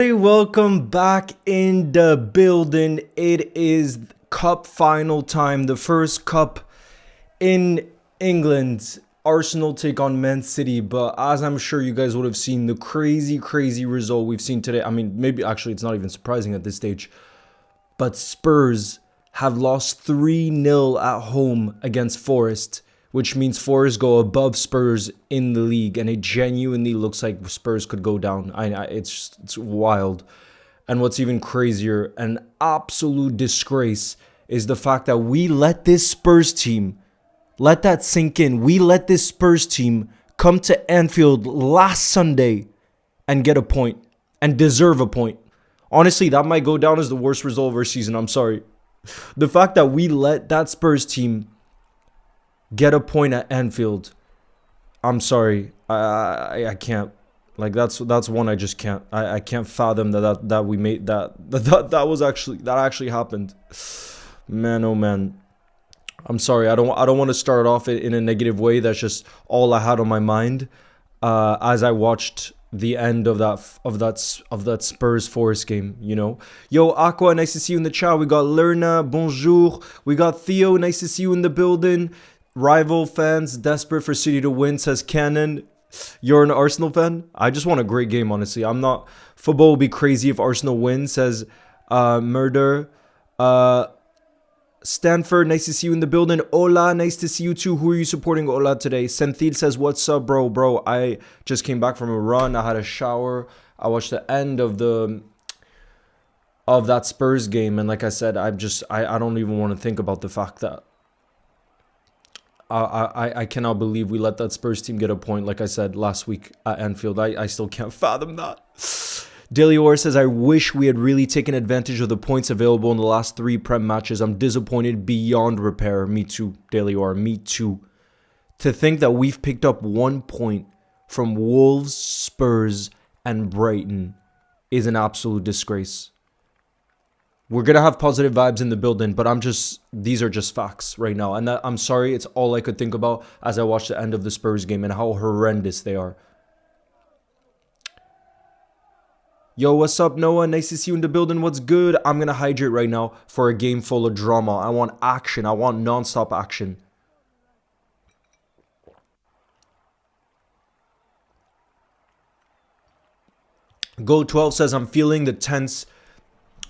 Hey, welcome back in the building. It is cup final time. The first cup in England. Arsenal take on Man City. But as I'm sure you guys would have seen, the crazy result we've seen today. I mean, maybe actually it's not even surprising at this stage. But Spurs have lost 3-0 at home against Forest, which means Forest go above Spurs in the league, and it genuinely looks like Spurs could go down. It's wild. And what's even crazier, an absolute disgrace, is the fact that we let this Spurs team, let that sink in, we let this Spurs team come to Anfield last Sunday and get a point, and deserve a point. Honestly, that might go down as the worst result of our season. I'm sorry. The fact that we let that Spurs team get a point at Anfield, I'm sorry, I can't. Like that's one I just can't. I can't fathom that we made that actually happened. Man, oh man. I'm sorry. I don't want to start off in a negative way. That's just all I had on my mind as I watched the end of that Spurs Forest game, you know. Yo, Aqua, nice to see you in the chat. We got Lerna, bonjour. We got Theo, nice to see you in the building. Rival fans desperate for City to win, says Cannon. You're an Arsenal fan? I just want a great game, honestly. I'm not. Football will be crazy if Arsenal wins, says Murder. Stanford, nice to see you in the building. Ola, nice to see you too. Who are you supporting, Ola, today? Senthil says, what's up, bro? Bro, I just came back from a run. I had a shower. I watched the end of that Spurs game, and like I said, I don't even want to think about the fact that I cannot believe we let that Spurs team get a point, like I said last week at Anfield. I still can't fathom that. Daily Or says, I wish we had really taken advantage of the points available in the last 3 Prem matches. I'm disappointed beyond repair. Me too, Daily Or. Me too. To think that we've picked up 1 point from Wolves, Spurs, and Brighton is an absolute disgrace. We're going to have positive vibes in the building, but these are just facts right now. And I'm sorry, it's all I could think about as I watched the end of the Spurs game and how horrendous they are. Yo, what's up, Noah? Nice to see you in the building. What's good? I'm going to hydrate right now for a game full of drama. I want action. I want non-stop action. Go12 says, I'm feeling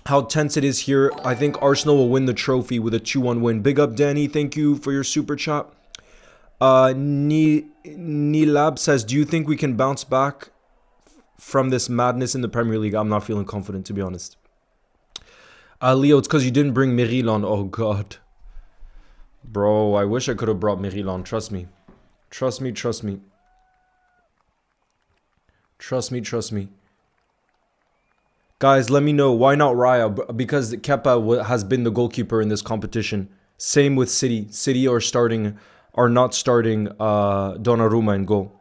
how tense it is here. I think Arsenal will win the trophy with a 2-1 win. Big up, Danny. Thank you for your super chat. Nilab says, do you think we can bounce back from this madness in the Premier League? I'm not feeling confident, to be honest. Leo, it's because you didn't bring Meril on. Oh, God. Bro, I wish I could have brought Meril on. Trust me. Trust me. Trust me. Trust me. Trust me. Guys, let me know. Why not Raya? Because Kepa has been the goalkeeper in this competition. Same with City. City are not starting Donnarumma in goal.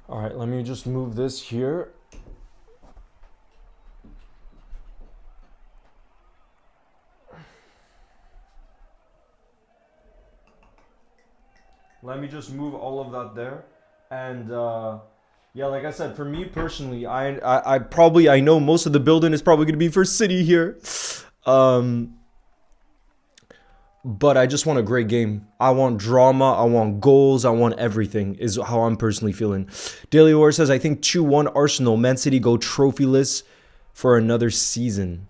All right, let me just move this here. Let me just move all of that there. And yeah, like I said, for me personally, I know most of the building is probably going to be for City here. But I just want a great game. I want drama. I want goals. I want everything is how I'm personally feeling. Daily War says, I think 2-1 Arsenal. Man City go trophyless for another season.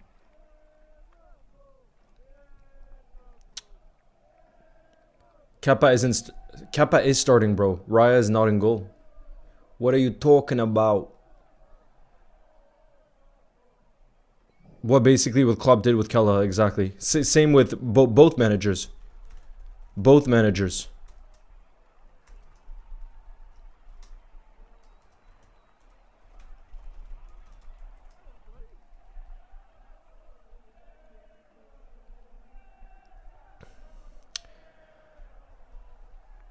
Kepa is starting, bro. Raya is not in goal. What are you talking about? What basically what Klopp did with Kella, exactly. Same with both managers. Both managers.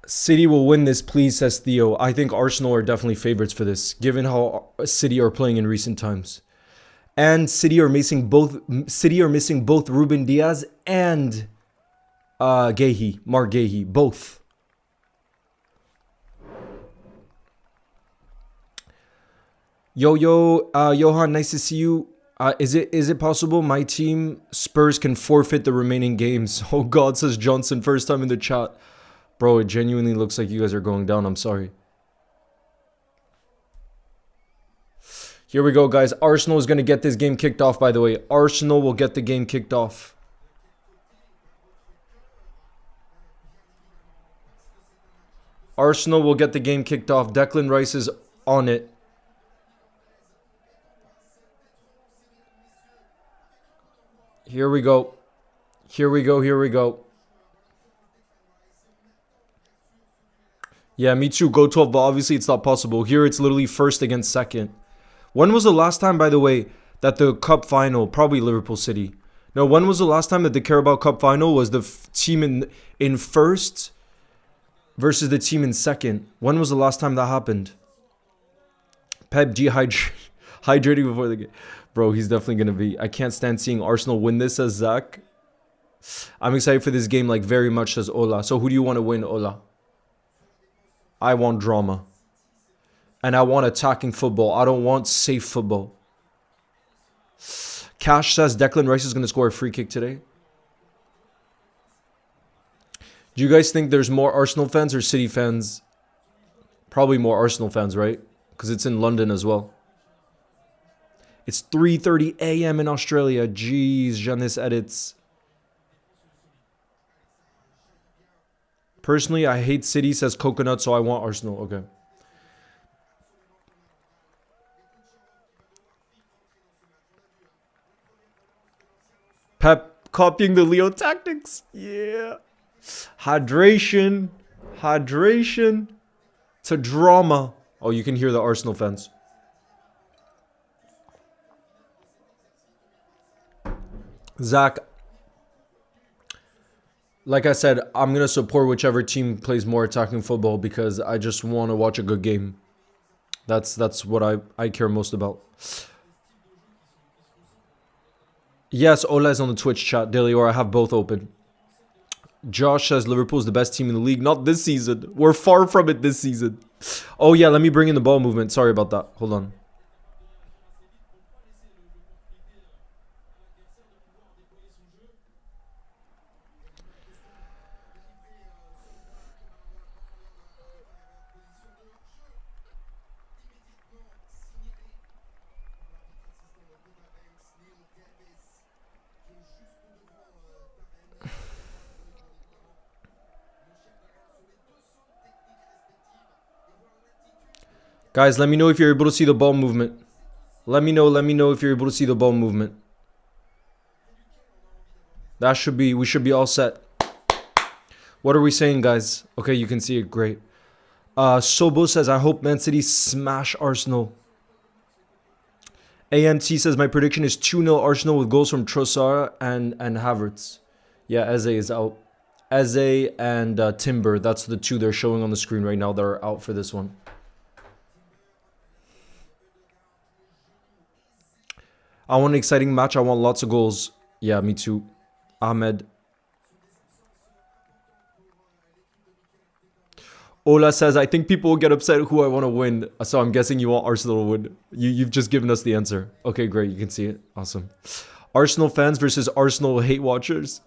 City will win this, please, says Theo. I think Arsenal are definitely favorites for this, given how City are playing in recent times. And City are missing both Ruben Diaz and Mark Guehi, both. Johan, nice to see you. Is it possible my team Spurs can forfeit the remaining games? Oh God, says Johnson, first time in the chat. Bro, it genuinely looks like you guys are going down. I'm sorry. Here we go, guys. Arsenal is going to get this game kicked off, by the way. Arsenal will get the game kicked off. Arsenal will get the game kicked off. Declan Rice is on it. Here we go. Here we go. Here we go. Yeah, me too. Go 12, but obviously it's not possible. Here it's literally first against second. When was the last time, by the way, that the Cup final, probably Liverpool City. No, when was the last time that the Carabao Cup final was the team in first versus the team in second? When was the last time that happened? Pep hydrating before the game. Bro, he's definitely going to be. I can't stand seeing Arsenal win this, says Zach. I'm excited for this game, like, very much, says Ola. So who do you want to win, Ola? I want drama. And I want attacking football. I don't want safe football. Cash says Declan Rice is going to score a free kick today. Do you guys think there's more Arsenal fans or City fans? Probably more Arsenal fans, right? Because it's in London as well. It's 3:30 a.m. in Australia. Jeez, Janice edits. Personally, I hate City, says Coconut, so I want Arsenal. Okay. Pep copying the Leo tactics. Yeah. Hydration. Hydration. It's a drama. Oh, you can hear the Arsenal fans. Zach, like I said, I'm going to support whichever team plays more attacking football because I just want to watch a good game. That's what I care most about. Yes, Ola is on the Twitch chat, Daily, or I have both open. Josh says Liverpool is the best team in the league. Not this season. We're far from it this season. Oh, yeah, let me bring in the ball movement. Sorry about that. Hold on. Guys, let me know if you're able to see the ball movement. Let me know if you're able to see the ball movement. That should be, we should be all set. What are we saying, guys? Okay, you can see it, great. Sobo says, I hope Man City smash Arsenal. AMT says, my prediction is 2-0 Arsenal with goals from Trossard and Havertz. Yeah, Eze is out. Eze and Timber, that's the two they're showing on the screen right now that are out for this one. I want an exciting match. I want lots of goals. Yeah, me too. Ahmed. Ola says, I think people will get upset who I want to win. So I'm guessing you want Arsenal to win. You've just given us the answer. Okay, great. You can see it. Awesome. Arsenal fans versus Arsenal hate watchers.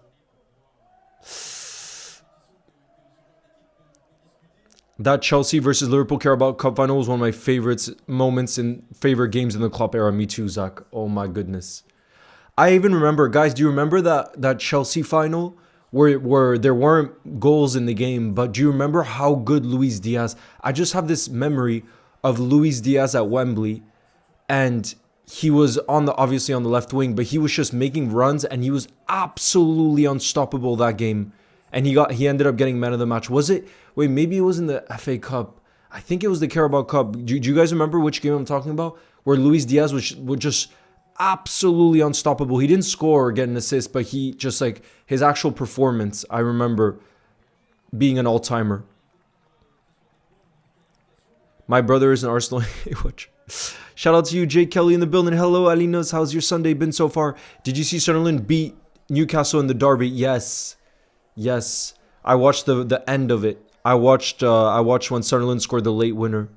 That Chelsea versus Liverpool Carabao Cup final was one of my favorite games in the Klopp era. Me too, Zach. Oh my goodness. I even remember, guys, do you remember that Chelsea final where there weren't goals in the game, but do you remember how good Luis Diaz? I just have this memory of Luis Diaz at Wembley, and he was obviously on the left wing, but he was just making runs and he was absolutely unstoppable that game. And he ended up getting man of the match. Was it? Wait, maybe it was in the FA Cup. I think it was the Carabao Cup. Do you guys remember which game I'm talking about? Where Luis Diaz was just absolutely unstoppable. He didn't score or get an assist, but he just like his actual performance, I remember being an all-timer. My brother is an Arsenal watch. Shout out to you, Jay Kelly in the building. Hello, Alinos. How's your Sunday been so far? Did you see Sunderland beat Newcastle in the derby? Yes. Yes. I watched the end of it. I watched when Sunderland scored the late winner.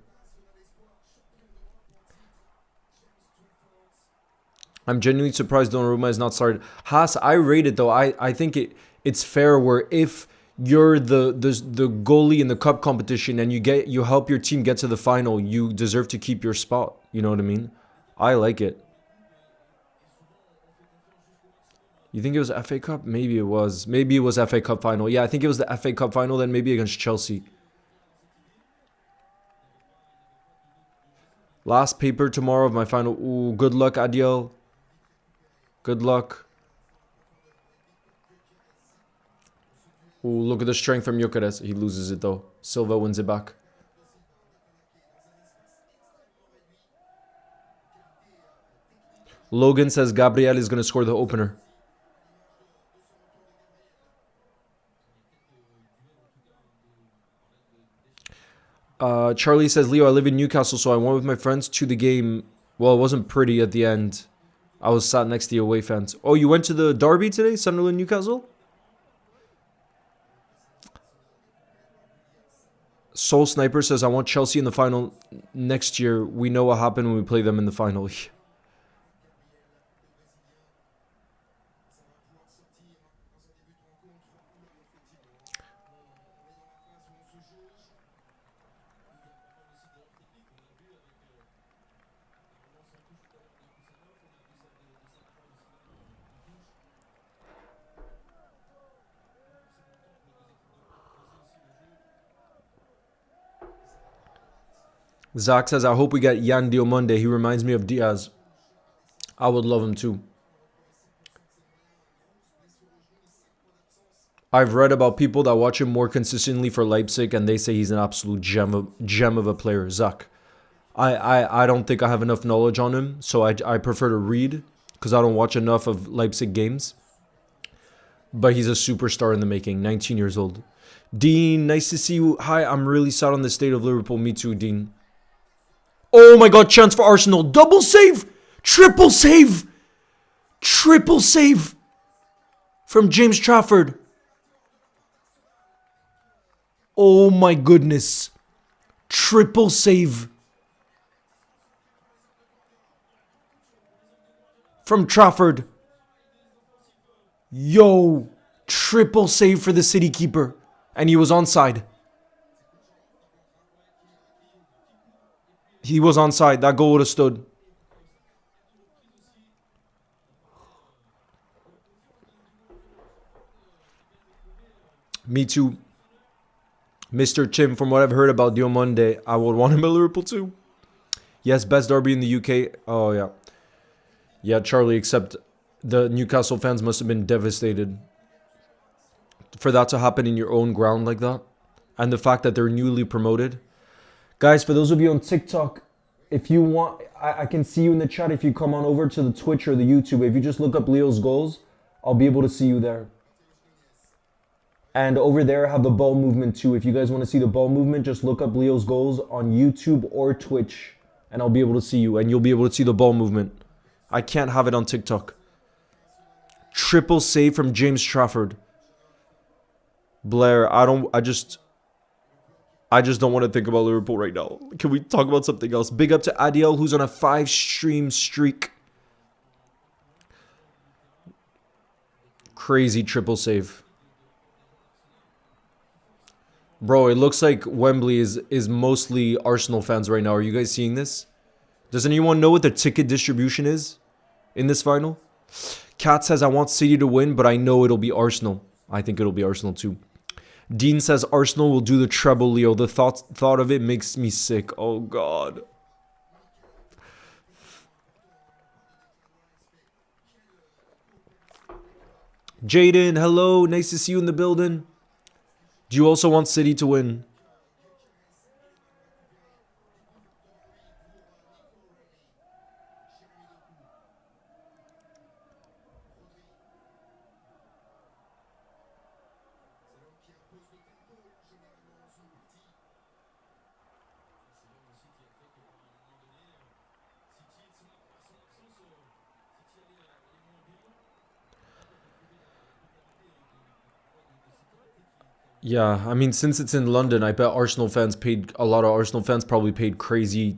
I'm genuinely surprised Donnarumma is not started. Haas, I rate it though. I think it's fair where if you're the goalie in the cup competition and you help your team get to the final, you deserve to keep your spot. You know what I mean? I like it. You think it was FA Cup? Maybe it was. Maybe it was FA Cup final. Yeah, I think it was the FA Cup final, then maybe against Chelsea. Last paper tomorrow of my final. Ooh, good luck, Adiel. Good luck. Ooh, look at the strength from Gyökeres. He loses it though. Silva wins it back. Logan says Gabriel is going to score the opener. Charlie says, Leo, I live in Newcastle, so I went with my friends to the game. Well, it wasn't pretty at the end. I was sat next to the away fans. Oh, you went to the derby today? Sunderland, Newcastle? Soul Sniper says, I want Chelsea in the final next year. We know what happened when we play them in the final. Zach says, I hope we get Yan Diomande. He reminds me of Diaz. I would love him too. I've read about people that watch him more consistently for Leipzig and they say he's an absolute gem of a player. Zach. I don't think I have enough knowledge on him, so I prefer to read because I don't watch enough of Leipzig games. But he's a superstar in the making, 19 years old. Dean, nice to see you. Hi, I'm really sad on the state of Liverpool. Me too, Dean. Oh my god, chance for Arsenal. Double save! Triple save! Triple save! From James Trafford. Oh my goodness. Triple save. From Trafford. Yo. Triple save for the City keeper. And he was onside. He was onside. That goal would have stood. Me too. Mr. Chim, from what I've heard about Diomande, I would want him at Liverpool too. Yes, best derby in the UK. Oh, yeah. Yeah, Charlie, except the Newcastle fans must have been devastated for that to happen in your own ground like that. And the fact that they're newly promoted. Guys, for those of you on TikTok, if you want, I can see you in the chat if you come on over to the Twitch or the YouTube. If you just look up Leo's goals, I'll be able to see you there. And over there, I have the ball movement too. If you guys want to see the ball movement, just look up Leo's goals on YouTube or Twitch. And I'll be able to see you. And you'll be able to see the ball movement. I can't have it on TikTok. Triple save from James Trafford. Blair, I just don't want to think about Liverpool right now. Can we talk about something else? Big up to Adiel, who's on a 5-stream streak. Crazy triple save. Bro, it looks like Wembley is mostly Arsenal fans right now. Are you guys seeing this? Does anyone know what the ticket distribution is in this final? Kat says, I want City to win, but I know it'll be Arsenal. I think it'll be Arsenal too. Dean says Arsenal will do the treble, Leo. The thought of it makes me sick. Oh, God. Jaden, hello. Nice to see you in the building. Do you also want City to win? Yeah, I mean, since it's in London, I bet Arsenal fans paid, a lot of Arsenal fans probably paid crazy,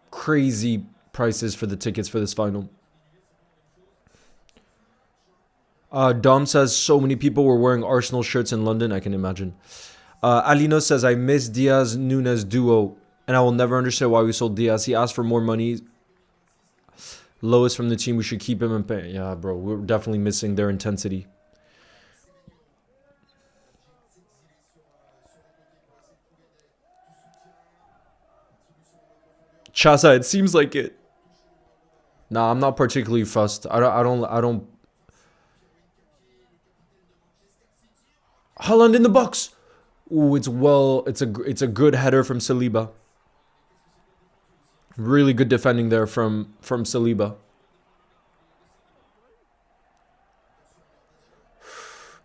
crazy prices for the tickets for this final. Dom says so many people were wearing Arsenal shirts in London, I can imagine. Alino says, I miss Diaz Nunes duo, and I will never understand why we sold Diaz. He asked for more money. Lowest from the team, we should keep him and pay. Yeah, bro, we're definitely missing their intensity. Chasa, it seems like it. Nah, I'm not particularly fussed. I don't. Haaland in the box. Ooh, it's a good header from Saliba. Really good defending there from Saliba.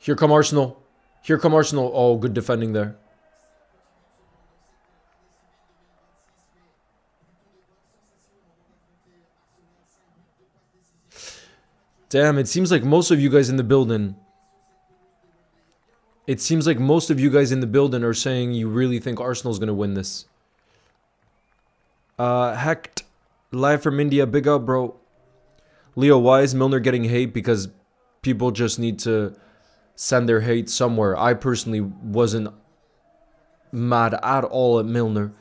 Here come Arsenal. Here come Arsenal. Oh, good defending there. Damn, it seems like most of you guys in the building. It seems like most of you guys in the building are saying you really think Arsenal's going to win this. Hecht, live from India. Big up, bro. Leo, why is Milner getting hate? Because people just need to send their hate somewhere. I personally wasn't mad at all at Milner.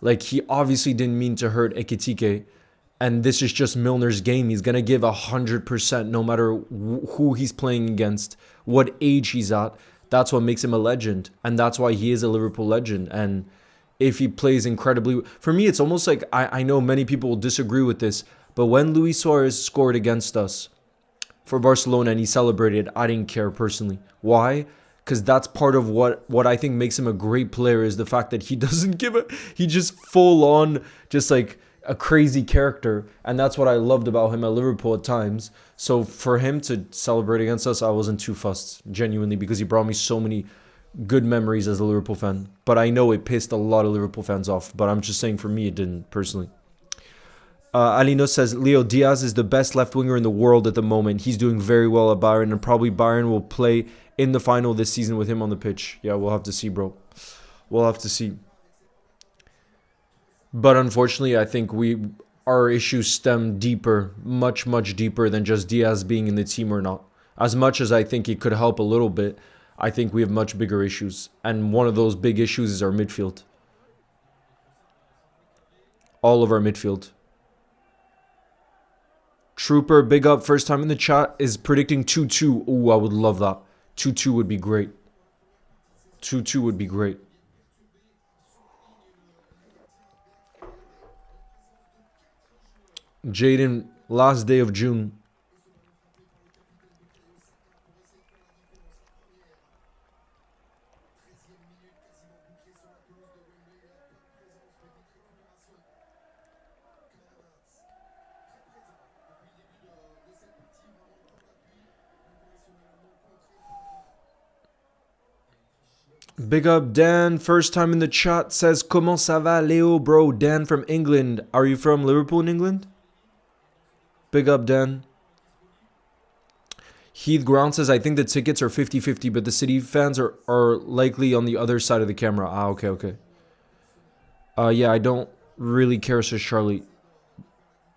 Like, he obviously didn't mean to hurt Ekitike. And this is just Milner's game. He's going to give 100% no matter who he's playing against, what age he's at. That's what makes him a legend. And that's why he is a Liverpool legend. And if he plays incredibly... For me, it's almost like... I know many people will disagree with this. But when Luis Suarez scored against us for Barcelona and he celebrated, I didn't care personally. Why? Because that's part of what I think makes him a great player is the fact that he doesn't give a... He just full on just like... a crazy character, and that's what I loved about him at Liverpool at times. So for him to celebrate against us, I wasn't too fussed, genuinely, because he brought me so many good memories as a Liverpool fan. But I know it pissed a lot of Liverpool fans off, but I'm just saying for me it didn't, personally. Alino says, Leo, Diaz is the best left winger in the world at the moment. He's doing very well at Bayern, and probably Bayern will play in the final this season with him on the pitch. Yeah, we'll have to see, bro. We'll have to see. But unfortunately, I think our issues stem deeper, much, much deeper than just Diaz being in the team or not. As much as I think it could help a little bit, I think we have much bigger issues. And one of those big issues is our midfield. All of our midfield. Trooper, big up, first time in the chat, is predicting 2-2. Ooh, I would love that. 2-2 would be great. 2-2 would be great. Jaden, last day of June. Big up Dan, first time in the chat, says Comment ça va Leo bro? Dan from England. Are you from Liverpool in England? Big up, Dan. Heath Ground says, I think the tickets are 50-50, but the City fans are likely on the other side of the camera. Ah, okay, okay. Yeah, I don't really care, says Charlie.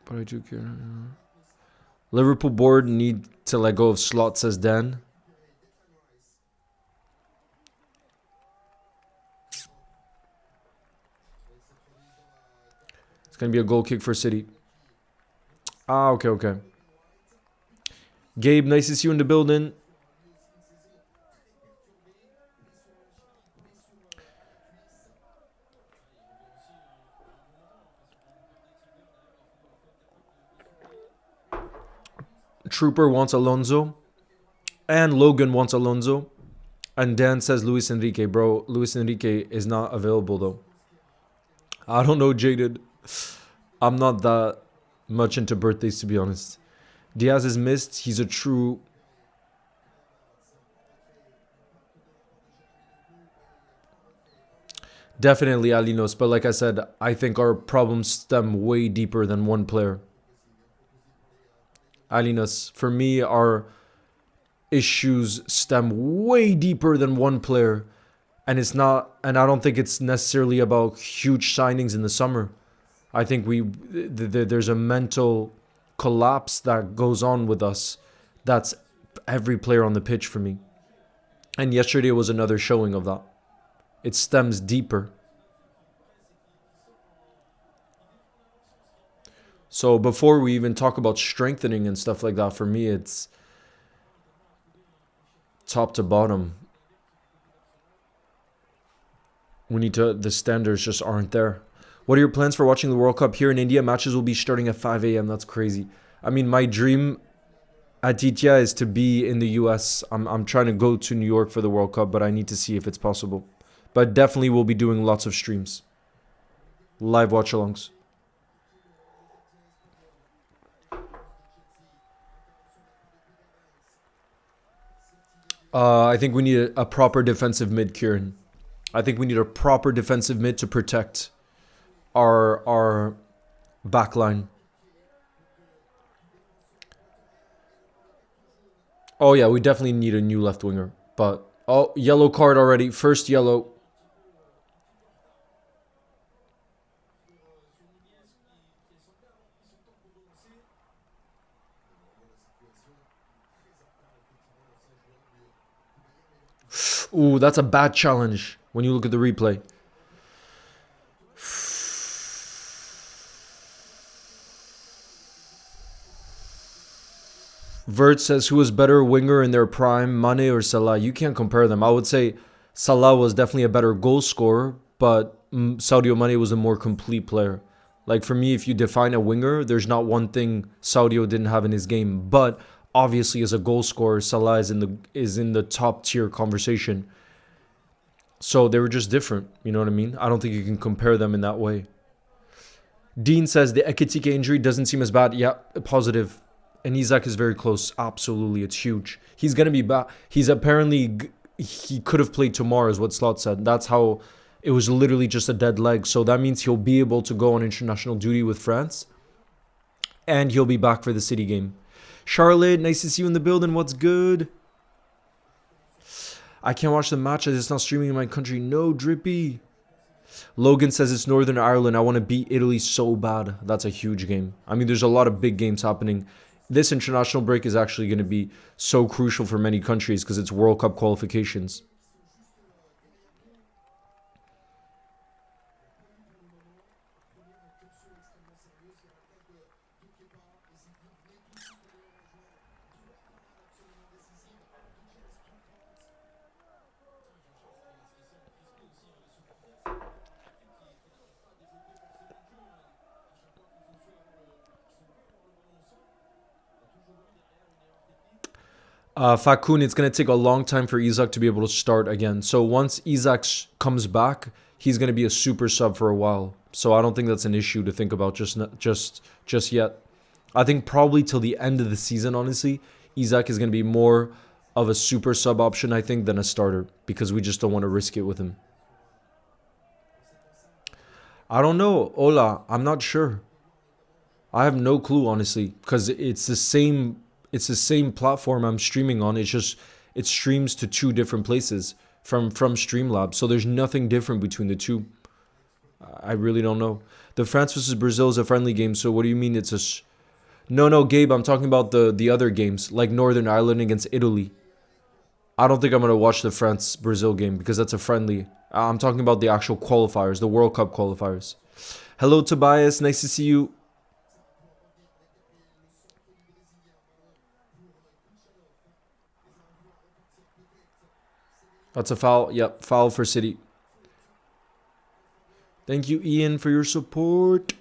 But I do care. Liverpool board need to let go of Slot, says Dan. It's going to be a goal kick for City. Ah, okay, okay. Gabe, nice to see you in the building. Trooper wants Alonso. And Logan wants Alonso. And Dan says Luis Enrique. Bro, Luis Enrique is not available, though. I don't know, Jaded. I'm not that much into birthdays, to be honest. Diaz is missed. He's a true... Definitely Alinos. But like I said, I think our problems stem way deeper than one player. Alinos, for me, issues stem way deeper than one player. And it's not, and I don't think it's necessarily about huge signings in the summer. I think there's a mental collapse that goes on with us. That's every player on the pitch for me. And yesterday was another showing of that. It stems deeper. So before we even talk about strengthening and stuff like that, for me, it's top to bottom. We need to, the standards just aren't there. What are your plans for watching the World Cup here in India? Matches will be starting at 5 a.m. That's crazy. I mean, my dream, Aditya, is to be in the US. I'm trying to go to New York for the World Cup, but I need to see if it's possible. But definitely we'll be doing lots of streams. Live watch-alongs. I think we need a proper defensive mid, Kieran. I think we need a proper defensive mid to protect our backline. Oh yeah, we definitely need a new left winger. But oh, yellow card already. First yellow. Ooh, that's a bad challenge when you look at the replay. Vert says, who was better winger in their prime, Mane or Salah? You can't compare them. I would say Salah was definitely a better goal scorer, but Sadio Mane was a more complete player. Like for me, if you define a winger, there's not one thing Sadio didn't have in his game. But obviously, as a goal scorer, Salah is in the top tier conversation. So they were just different. You know what I mean? I don't think you can compare them in that way. Dean says the Ekitike injury doesn't seem as bad. Yeah, positive. And Isak is very close. Absolutely, it's huge. He's going to be back. He's apparently, he could have played tomorrow is what Slot said. That's how, it was literally just a dead leg. So that means he'll be able to go on international duty with France. And he'll be back for the City game. Charlotte, nice to see you in the building. What's good? I can't watch the match as it's not streaming in my country. No, Drippy. Logan says it's Northern Ireland. I want to beat Italy so bad. That's a huge game. I mean, there's a lot of big games happening. This international break is actually going to be so crucial for many countries because it's World Cup qualifications. Fakun, it's going to take a long time for Isak to be able to start again. So once Isak comes back, he's going to be a super sub for a while. So I don't think that's an issue to think about just yet. I think probably till the end of the season, honestly, Isak is going to be more of a super sub option, I think, than a starter because we just don't want to risk it with him. I don't know, Ola. I'm not sure. I have no clue, honestly, because it's the same platform I'm streaming on. It's just it streams to two different places from Streamlabs. So there's nothing different between the two. I really don't know. The France versus Brazil is a friendly game. So what do you mean it's a... No, Gabe, I'm talking about the other games, like Northern Ireland against Italy. I don't think I'm going to watch the France-Brazil game because that's a friendly. I'm talking about the actual qualifiers, the World Cup qualifiers. Hello, Tobias. Nice to see you. That's a foul. Yep, foul for City. Thank you, Ian, for your support.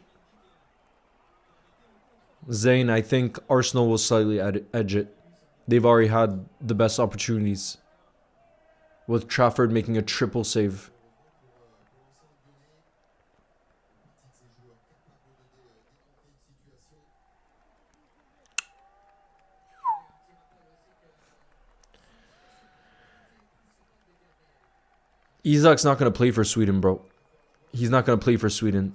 Zayn, I think Arsenal will slightly edge it. They've already had the best opportunities. With Trafford making a triple save. Isak's not going to play for Sweden, bro. He's not going to play for Sweden.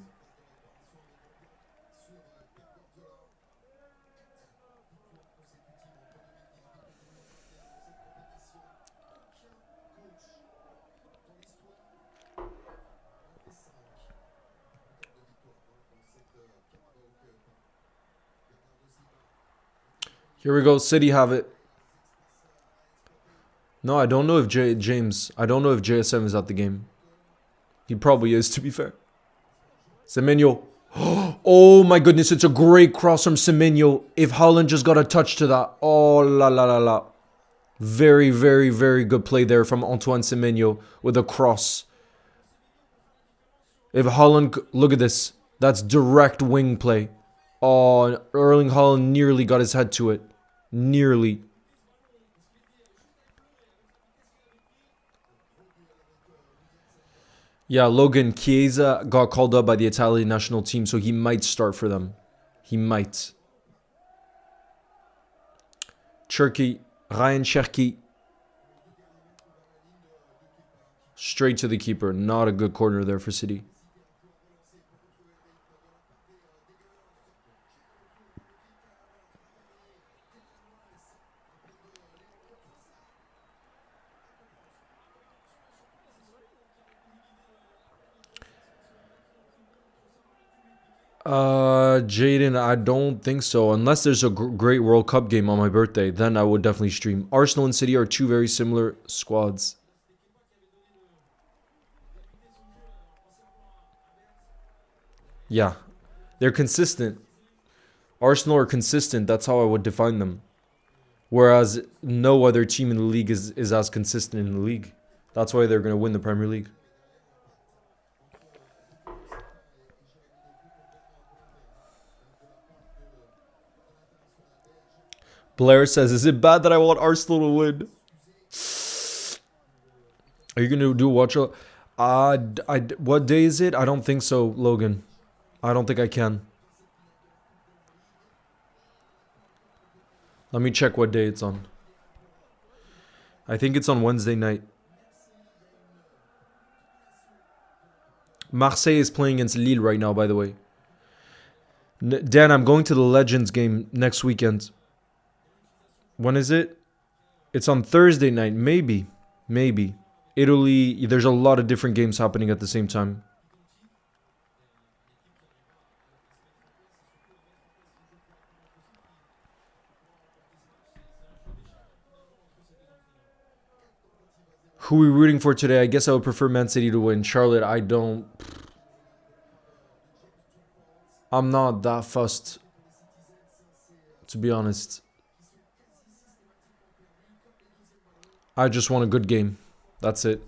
Here we go. City have it. No, I don't know if James. I don't know if JSM is at the game. He probably is, to be fair. Semeno. Oh my goodness, it's a great cross from Semeno. If Haaland just got a touch to that. Oh la la la la. Very, very, very good play there from Antoine Semeno with a cross. If Haaland, look at this. That's direct wing play. Oh, Erling Haaland nearly got his head to it. Nearly. Yeah, Logan Chiesa got called up by the Italian national team, so he might start for them. He might. Ryan Cherki. Straight to the keeper. Not a good corner there for City. Jaden, I don't think so. Unless there's a great World Cup game on my birthday, then I would definitely stream. Arsenal and City are two very similar squads. Yeah, they're consistent. Arsenal are consistent. That's how I would define them. Whereas no other team in the league is as consistent in the league. That's why they're going to win the Premier League. Blair says, is it bad that I want Arsenal to win? Are you going to do watch? What day is it? I don't think so, Logan. I don't think I can. Let me check what day it's on. I think it's on Wednesday night. Marseille is playing against Lille right now, by the way. Dan, I'm going to the Legends game next weekend. When is it? It's on Thursday night. Maybe. Italy, there's a lot of different games happening at the same time. Who are we rooting for today? I guess I would prefer Man City to win. Charlotte, I'm not that fussed, to be honest. I just want a good game. That's it.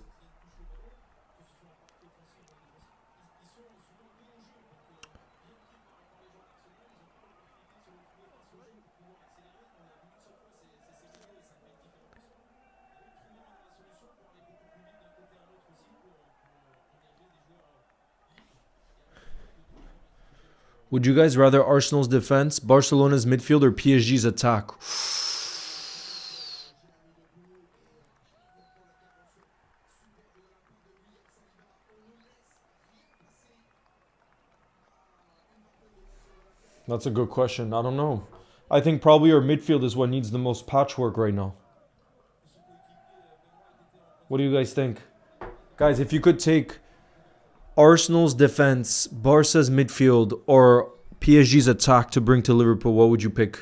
Would you guys rather Arsenal's defense, Barcelona's midfield, or PSG's attack? That's a good question. I don't know. I think probably our midfield is what needs the most patchwork right now. What do you guys think? Guys, if you could take Arsenal's defense, Barca's midfield, or PSG's attack to bring to Liverpool, what would you pick?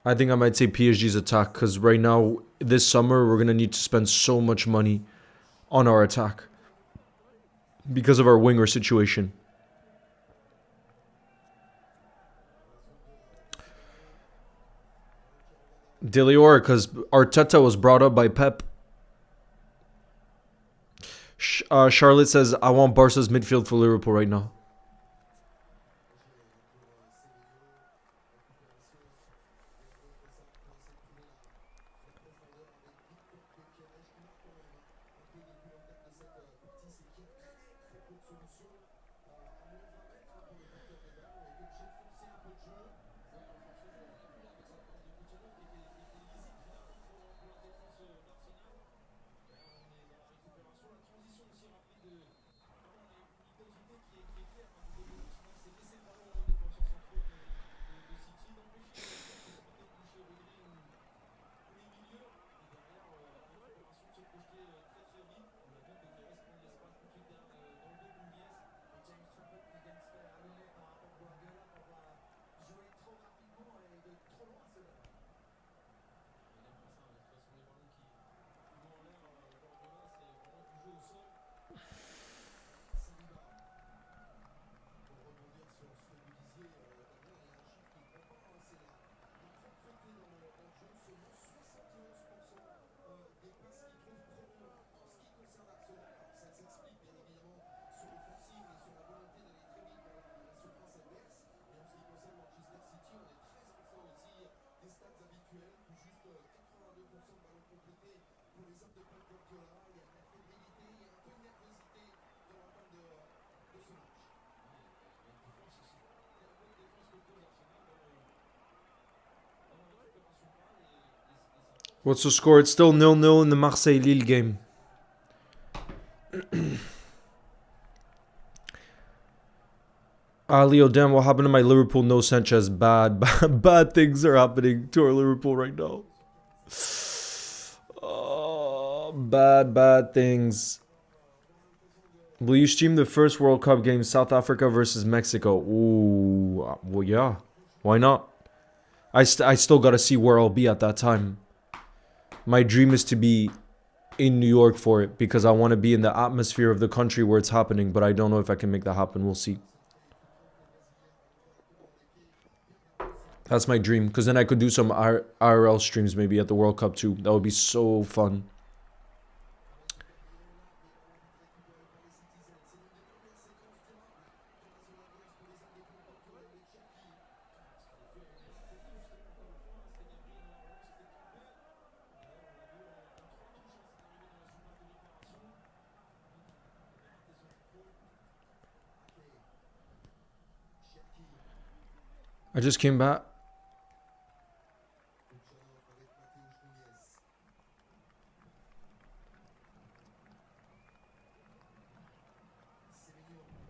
I think I might say PSG's attack because right now, this summer, we're going to need to spend so much money on our attack because of our winger situation. Delior, because Arteta was brought up by Pep. Charlotte says, I want Barca's midfield for Liverpool right now. What's the score? It's still 0-0 in the Marseille-Lille game. Leo, damn, what happened to my Liverpool? No Sanchez. Bad things are happening to our Liverpool right now. Oh, bad things. Will you stream the first World Cup game, South Africa versus Mexico? Ooh, well, yeah. Why not? I still got to see where I'll be at that time. My dream is to be in New York for it because I want to be in the atmosphere of the country where it's happening, but I don't know if I can make that happen. We'll see. That's my dream because then I could do some IRL streams maybe at the World Cup too. That would be so fun. I just came back.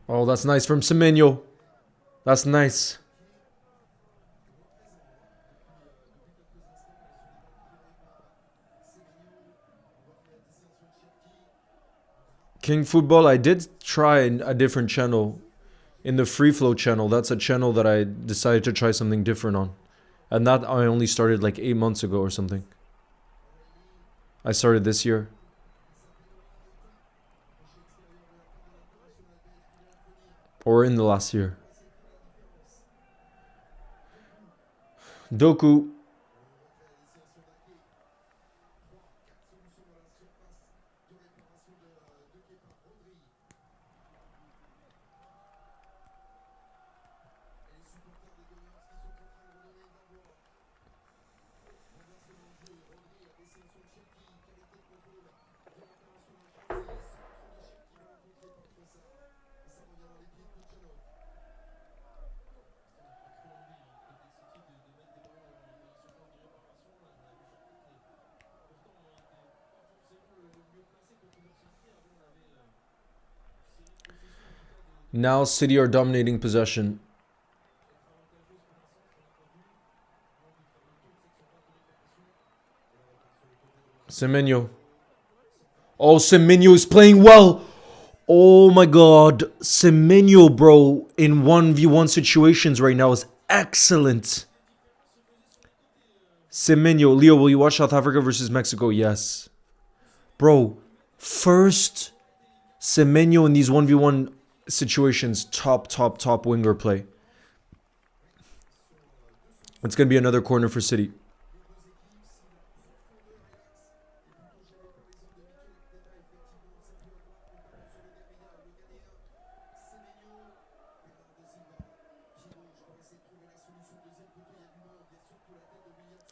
Oh, that's nice from Semeno. That's nice. King Football, I did try a different channel. In the Free Flow channel, that's a channel that I decided to try something different on. And that I only started like 8 months ago or something. I started this year. Or in the last year. Doku. Now City are dominating possession. Semeno. Oh, Semeno is playing well. Oh my god. Semeno, bro, in 1v1 situations right now is excellent. Semeno. Leo, will you watch South Africa versus Mexico? Yes. Bro, first Semeno in these 1v1 situations, top winger play. It's going to be another corner for City.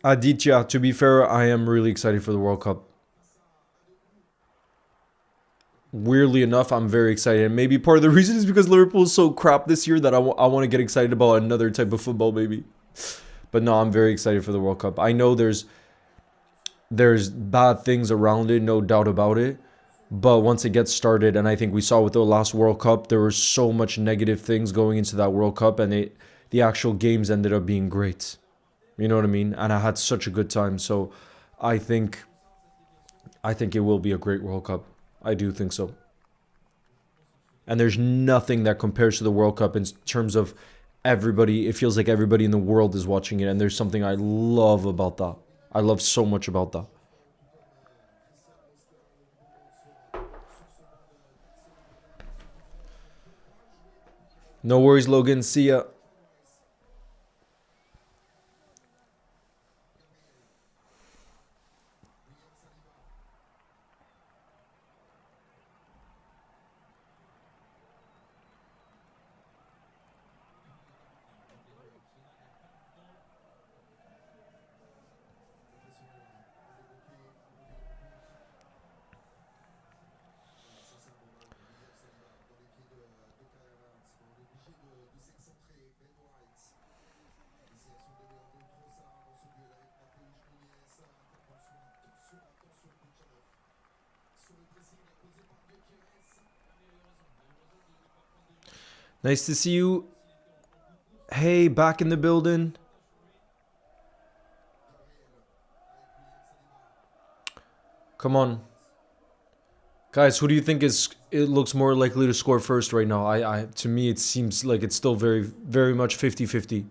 Aditya, to be fair, I am really excited for the World Cup. Weirdly enough, I'm very excited. And maybe part of the reason is because Liverpool is so crap this year that I want to get excited about another type of football, maybe. But no, I'm very excited for the World Cup. I know there's bad things around it, no doubt about it. But once it gets started, and I think we saw with the last World Cup, there were so much negative things going into that World Cup, and the actual games ended up being great. You know what I mean? And I had such a good time. So I think it will be a great World Cup. I do think so. And there's nothing that compares to the World Cup in terms of everybody. It feels like everybody in the world is watching it. And there's something I love about that. I love so much about that. No worries, Logan. See ya. Nice to see you. Hey, back in the building. Come on. Guys, who do you think it looks more likely to score first right now? To me it seems like it's still very very much 50-50.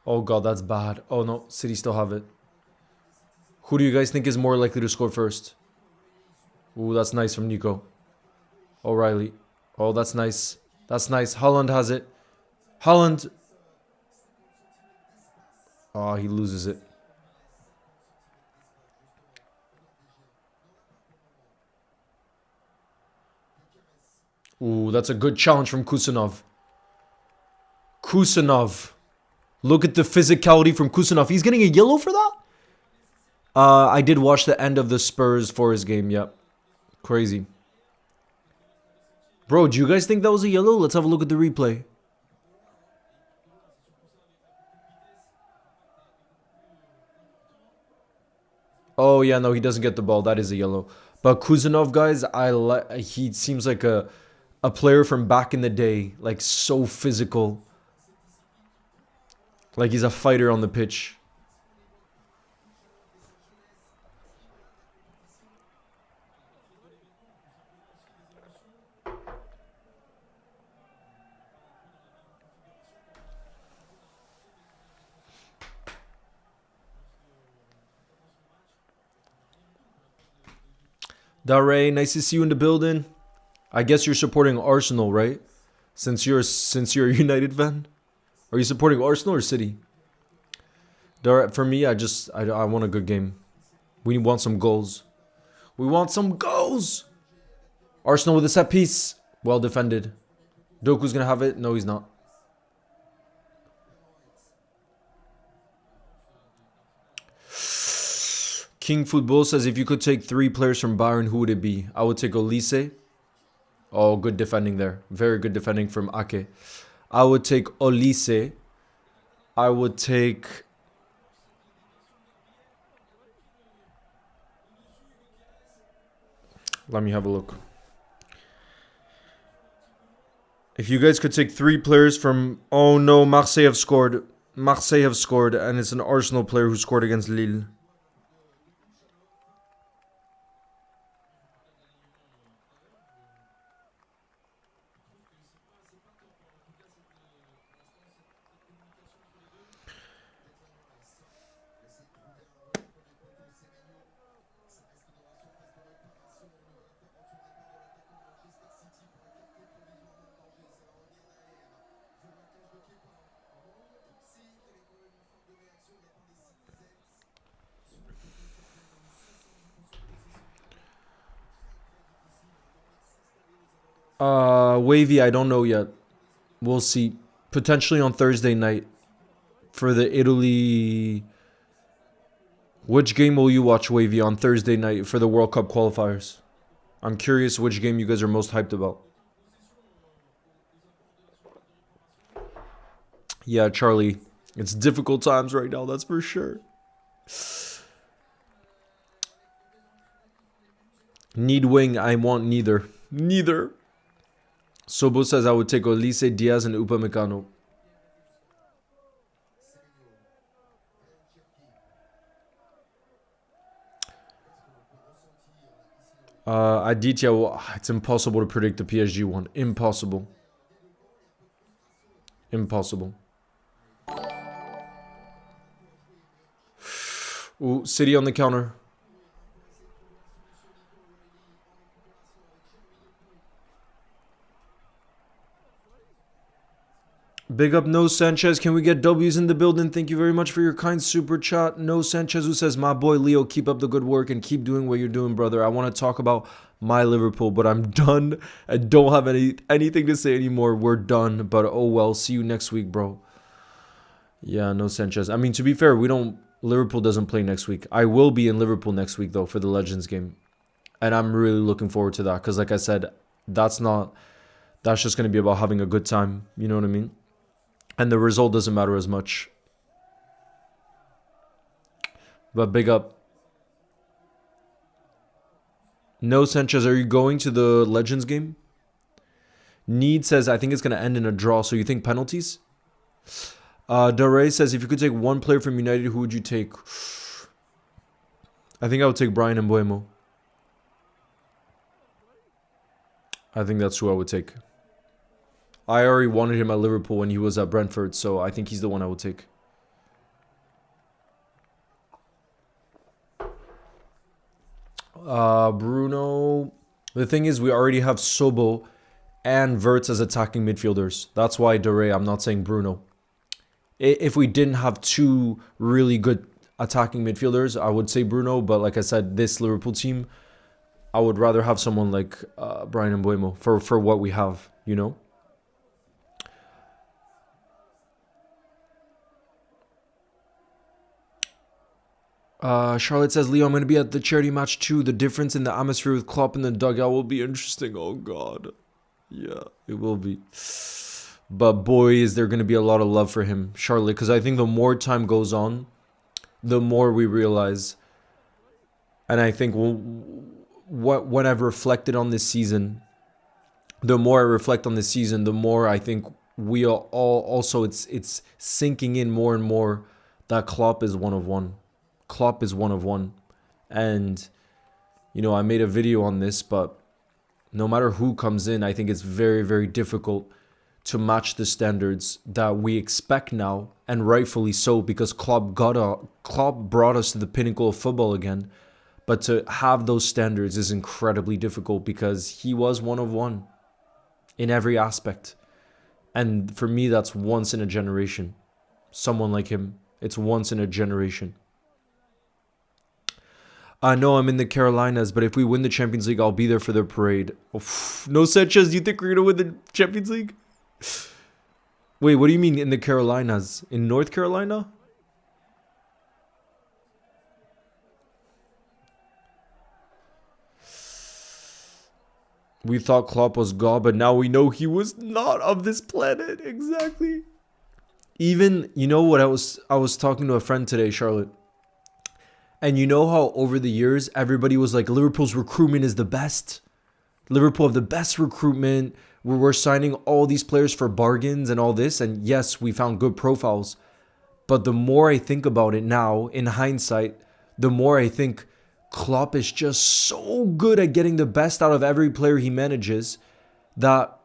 Oh god, that's bad. Oh no, City still have it. Who do you guys think is more likely to score first? Ooh, that's nice from Nico. O'Reilly. Oh, that's nice. That's nice. Haaland has it. Haaland. Oh, he loses it. Ooh, that's a good challenge from Kusanov. Kusanov. Look at the physicality from Kusanov. He's getting a yellow for that? I did watch the end of the Spurs Forest game. Yep. Crazy. Bro, do you guys think that was a yellow? Let's have a look at the replay. Oh, yeah, no, he doesn't get the ball. That is a yellow. But Kusanov, guys, he seems like a player from back in the day. Like, so physical. Like, he's a fighter on the pitch. Dare, nice to see you in the building. I guess you're supporting Arsenal, right? Since you're a United fan? Are you supporting Arsenal or City? For me, I want a good game. We want some goals. We want some goals! Arsenal with a set piece. Well defended. Doku's gonna have it. No, he's not. King Football says, if you could take 3 players from Bayern, who would it be? I would take Olise. Oh, good defending there. Very good defending from Ake. I would take Olise. I would take... Let me have a look. If you guys could take 3 players from... Oh no, Marseille have scored. Marseille have scored, and it's an Arsenal player who scored against Lille. Wavy, I don't know yet. We'll see. Potentially on Thursday night for the Italy. Which game will you watch, Wavy, on Thursday night for the World Cup qualifiers? I'm curious which game you guys are most hyped about. Yeah, Charlie. It's difficult times right now, that's for sure. Need wing, I want neither. Neither. Sobo says I would take Olise, Diaz, and Upamecano. Aditya, well, it's impossible to predict the PSG one. Impossible. Impossible. Ooh, City on the counter. Big up No Sanchez. Can we get W's in the building? Thank you very much for your kind super chat. No Sanchez, who says, my boy Leo, keep up the good work and keep doing what you're doing, brother. I want to talk about my Liverpool, but I'm done. I don't have anything to say anymore. We're done. But oh well. See you next week, bro. Yeah, No Sanchez. I mean, to be fair, Liverpool doesn't play next week. I will be in Liverpool next week, though, for the Legends game. And I'm really looking forward to that. Because like I said, that's just going to be about having a good time. You know what I mean? And the result doesn't matter as much. But big up. No, Sanchez, are you going to the Legends game? Need says, I think it's going to end in a draw. So you think penalties? Dare says, if you could take one player from United, who would you take? I think I would take Brian Mbuemo. I think that's who I would take. I already wanted him at Liverpool when he was at Brentford, so I think he's the one I would take. Bruno. The thing is, we already have Sobo and Wirtz as attacking midfielders. That's why Dore, I'm not saying Bruno. If we didn't have two really good attacking midfielders, I would say Bruno. But like I said, this Liverpool team, I would rather have someone like Brian Mbuemo for what we have, you know? Charlotte says, Leo, I'm going to be at the charity match too. The difference in the atmosphere with Klopp in the dugout will be interesting. Oh, God. Yeah, it will be. But boy, is there going to be a lot of love for him, Charlotte, because I think the more time goes on, the more we realize. And I think when I've reflected on this season, the more I reflect on this season, the more I think we are all also, it's sinking in more and more that Klopp is one of one. Klopp is one of one. And, you know, I made a video on this, but no matter who comes in, I think it's very, very difficult to match the standards that we expect now, and rightfully so, because Klopp brought us to the pinnacle of football again. But to have those standards is incredibly difficult because he was one of one in every aspect. And for me, that's once in a generation. Someone like him, it's once in a generation. I know I'm in the Carolinas, but if we win the Champions League, I'll be there for the parade. Oof. No, Sanchez, do you think we're going to win the Champions League? Wait, what do you mean in the Carolinas? In North Carolina? We thought Klopp was God, but now we know he was not of this planet. Exactly. Even, you know what, I was talking to a friend today, Charlotte. And you know how over the years, everybody was like, Liverpool's recruitment is the best. Liverpool have the best recruitment. We're signing all these players for bargains and all this. And yes, we found good profiles. But the more I think about it now, in hindsight, the more I think Klopp is just so good at getting the best out of every player he manages that's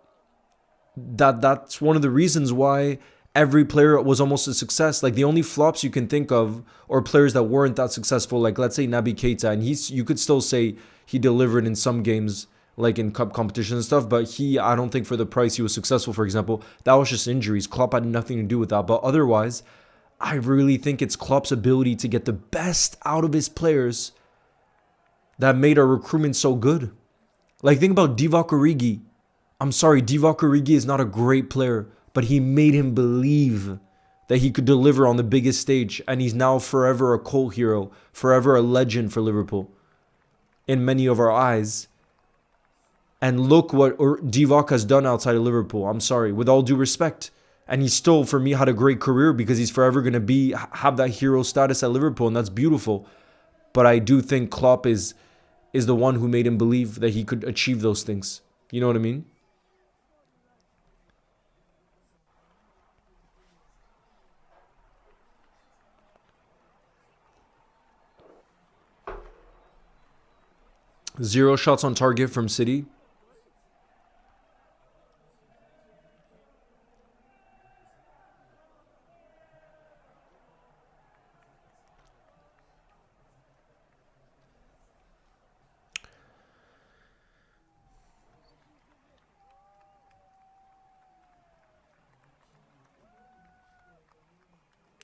one of the reasons why every player was almost a success. Like the only flops you can think of, or players that weren't that successful, like let's say Naby Keita, and you could still say he delivered in some games, like in cup competitions and stuff, but I don't think for the price he was successful, for example. That was just injuries. Klopp had nothing to do with that. But otherwise, I really think it's Klopp's ability to get the best out of his players that made our recruitment so good. Like think about Divock Origi. I'm sorry, Divock Origi is not a great player, but he made him believe that he could deliver on the biggest stage. And he's now forever a cult hero, forever a legend for Liverpool in many of our eyes. And look what Divock has done outside of Liverpool. I'm sorry, with all due respect. And he still, for me, had a great career because he's forever going to have that hero status at Liverpool. And that's beautiful. But I do think Klopp is the one who made him believe that he could achieve those things. You know what I mean? Zero shots on target from City.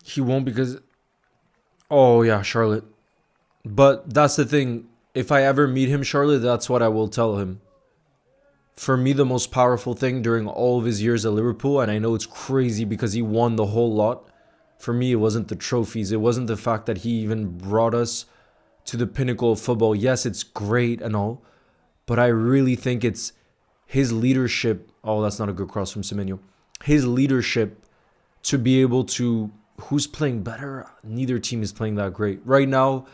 He won't because... Oh, yeah, Charlotte. But that's the thing. If I ever meet him, Charlotte, that's what I will tell him. For me, the most powerful thing during all of his years at Liverpool, and I know it's crazy because he won the whole lot. For me, it wasn't the trophies. It wasn't the fact that he even brought us to the pinnacle of football. Yes, it's great and all. But I really think it's his leadership. Oh, that's not a good cross from Semeno. His leadership to be able to... Who's playing better? Neither team is playing that great. Right now,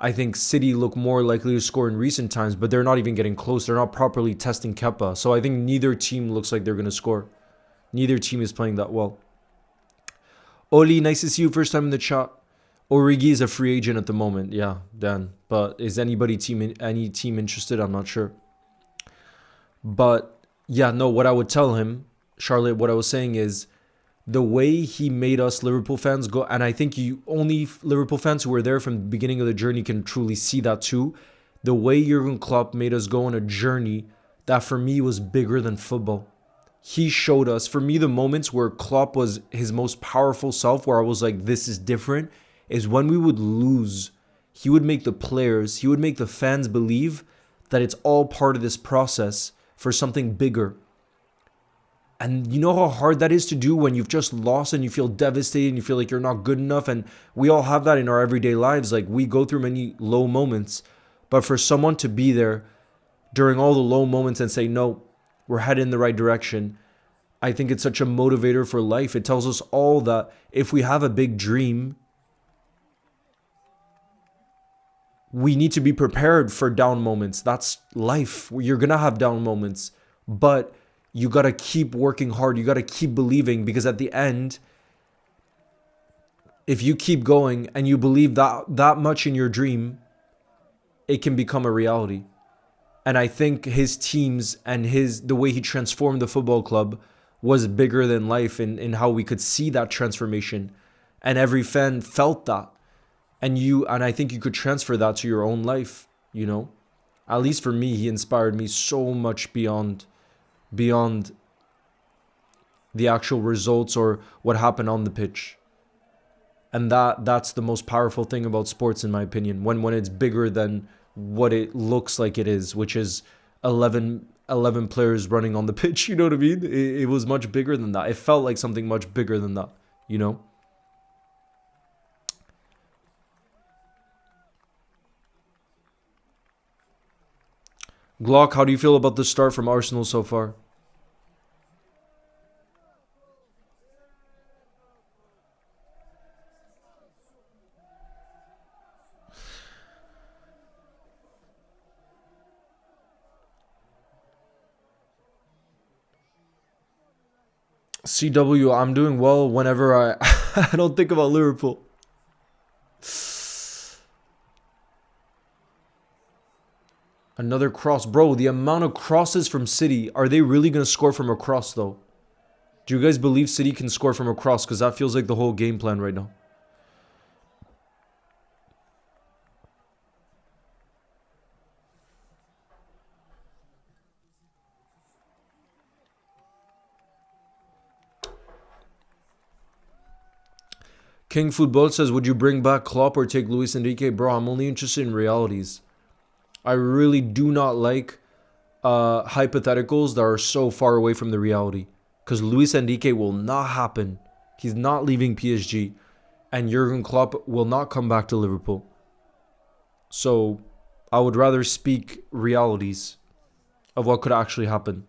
I think City look more likely to score in recent times, but they're not even getting close. They're not properly testing Kepa. So I think neither team looks like they're going to score. Neither team is playing that well. Oli, nice to see you first time in the chat. Origi is a free agent at the moment. Yeah, Dan. But is any team interested? I'm not sure. But yeah, no, what I would tell him, Charlotte, what I was saying is the way he made us Liverpool fans go, and I think you only Liverpool fans who were there from the beginning of the journey can truly see that too. The way Jurgen Klopp made us go on a journey that for me was bigger than football. He showed us, for me, the moments where Klopp was his most powerful self, where I was like, this is different, is when we would lose. He would make the players, he would make the fans believe that it's all part of this process for something bigger. And you know how hard that is to do when you've just lost and you feel devastated and you feel like you're not good enough. And we all have that in our everyday lives. Like we go through many low moments. But for someone to be there during all the low moments and say, no, we're headed in the right direction, I think it's such a motivator for life. It tells us all that if we have a big dream, we need to be prepared for down moments. That's life. You're going to have down moments. But you got to keep working hard. You got to keep believing, because at the end, if you keep going and you believe that much in your dream, it can become a reality. And I think his teams and the way he transformed the football club was bigger than life in how we could see that transformation. And every fan felt that. And I think you could transfer that to your own life, you know? At least for me, he inspired me so much beyond the actual results or what happened on the pitch. And that's the most powerful thing about sports, in my opinion, when it's bigger than what it looks like it is, which is 11 players running on the pitch. You know what I mean? It was much bigger than that. It felt like something much bigger than that, you know? Glock, how do you feel about the start from Arsenal so far? CW, I'm doing well whenever I don't think about Liverpool. Another cross. Bro, the amount of crosses from City, are they really going to score from a cross though? Do you guys believe City can score from a cross? Because that feels like the whole game plan right now. King Football says, would you bring back Klopp or take Luis Enrique? Bro, I'm only interested in realities. I really do not like hypotheticals that are so far away from the reality. Because Luis Enrique will not happen. He's not leaving PSG. And Jurgen Klopp will not come back to Liverpool. So I would rather speak realities of what could actually happen.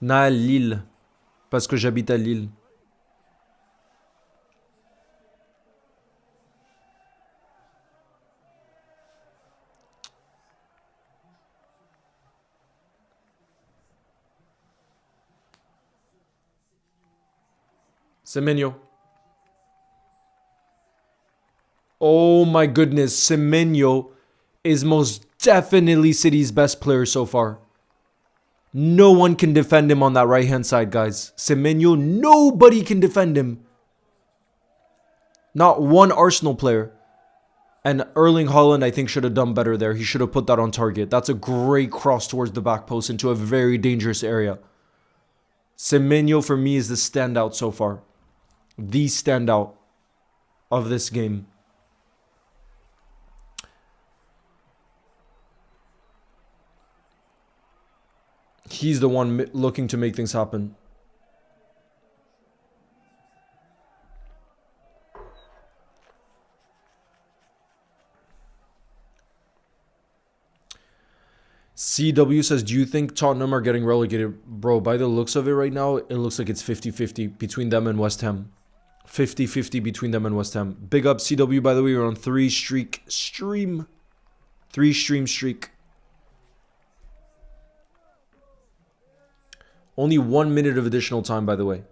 Na Lille. Parce que j'habite à Lille. Semeno. Oh my goodness. Semeno is most definitely City's best player so far. No one can defend him on that right-hand side, guys. Semeno, nobody can defend him. Not one Arsenal player. And Erling Haaland, I think, should have done better there. He should have put that on target. That's a great cross towards the back post into a very dangerous area. Semeno, for me, is the standout so far. The standout of this game. He's the one looking to make things happen. CW says, do you think Tottenham are getting relegated? Bro, by the looks of it right now, it looks like it's 50-50 between them and West Ham. 50-50 between them and West Ham. Big up CW, by the way. We're on 3-stream streak. Only 1 minute of additional time, by the way.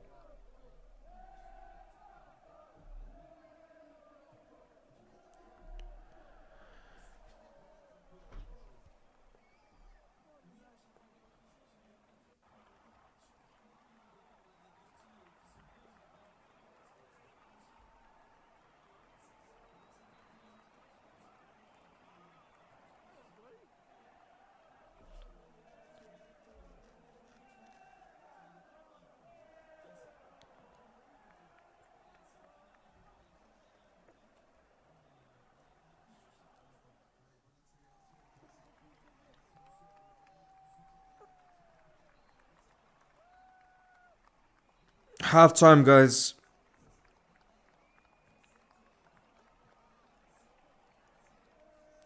Halftime, guys.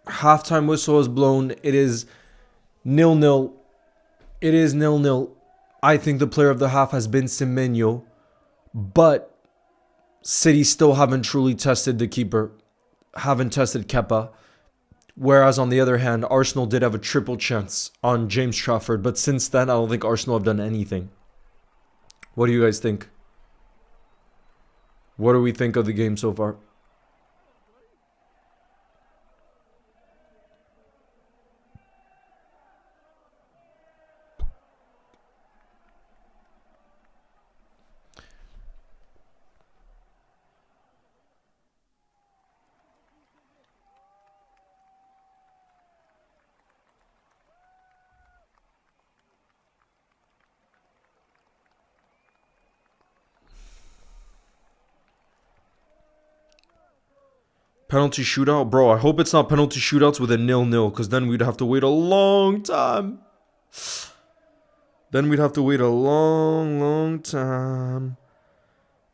Halftime whistle is blown. It is 0-0. It is 0-0. I think the player of the half has been Semeno, but City still haven't truly tested the keeper, haven't tested Kepa. Whereas on the other hand, Arsenal did have a triple chance on James Trafford, but since then, I don't think Arsenal have done anything. What do you guys think? What do we think of the game so far? Penalty shootout? Bro, I hope it's not penalty shootouts with a 0-0, because then we'd have to wait a long time. Then we'd have to wait a long, long time.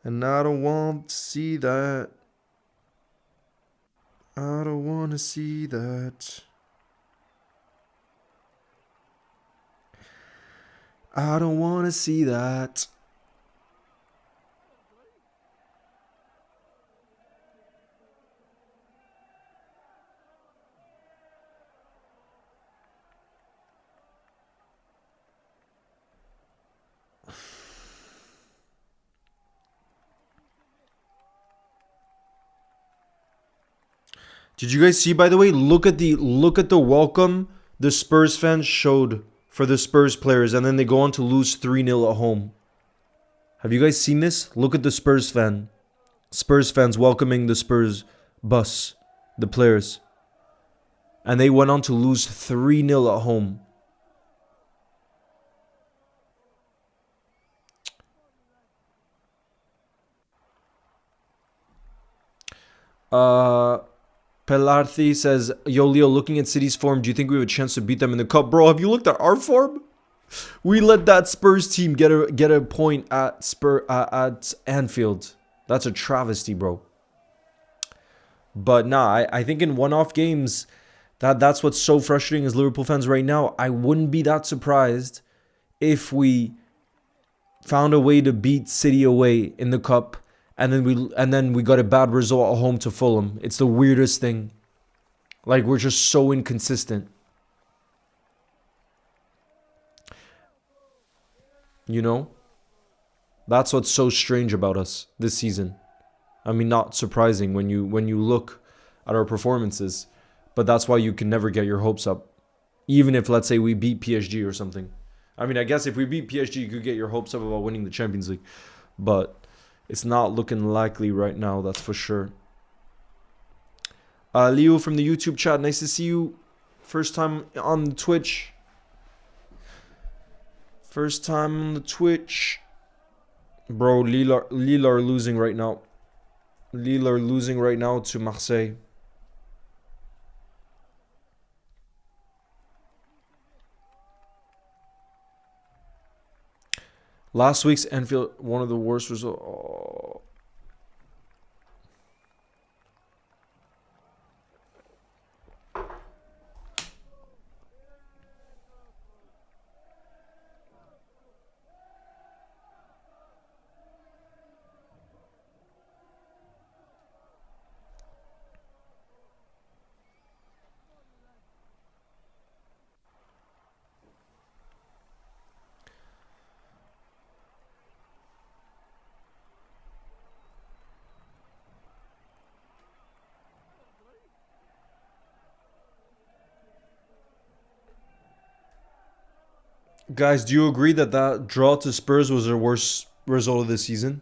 And I don't want to see that. I don't want to see that. I don't want to see that. Did you guys see, by the way, look at the welcome the Spurs fans showed for the Spurs players, and then they go on to lose 3-0 at home. Have you guys seen this? Look at the Spurs fans welcoming the Spurs bus, the players. And they went on to lose 3-0 at home. Pelarthi says, yo, Leo, looking at City's form, do you think we have a chance to beat them in the cup? Bro, have you looked at our form? We let that Spurs team get a point at Anfield. That's a travesty, bro. But nah, I think in one-off games, that's what's so frustrating as Liverpool fans right now. I wouldn't be that surprised if we found a way to beat City away in the cup. And then we got a bad result at home to Fulham. It's the weirdest thing. Like, we're just so inconsistent. You know? That's what's so strange about us this season. I mean, not surprising when you look at our performances. But that's why you can never get your hopes up. Even if, let's say, we beat PSG or something. I mean, I guess if we beat PSG, you could get your hopes up about winning the Champions League. But it's not looking likely right now, that's for sure. Leo from the YouTube chat, nice to see you. First time on the Twitch. First time on the Twitch. Bro, Lille are losing right now. Lille are losing right now to Marseille. Last week's Anfield, one of the worst results. Oh. Guys, do you agree that that draw to Spurs was their worst result of the season?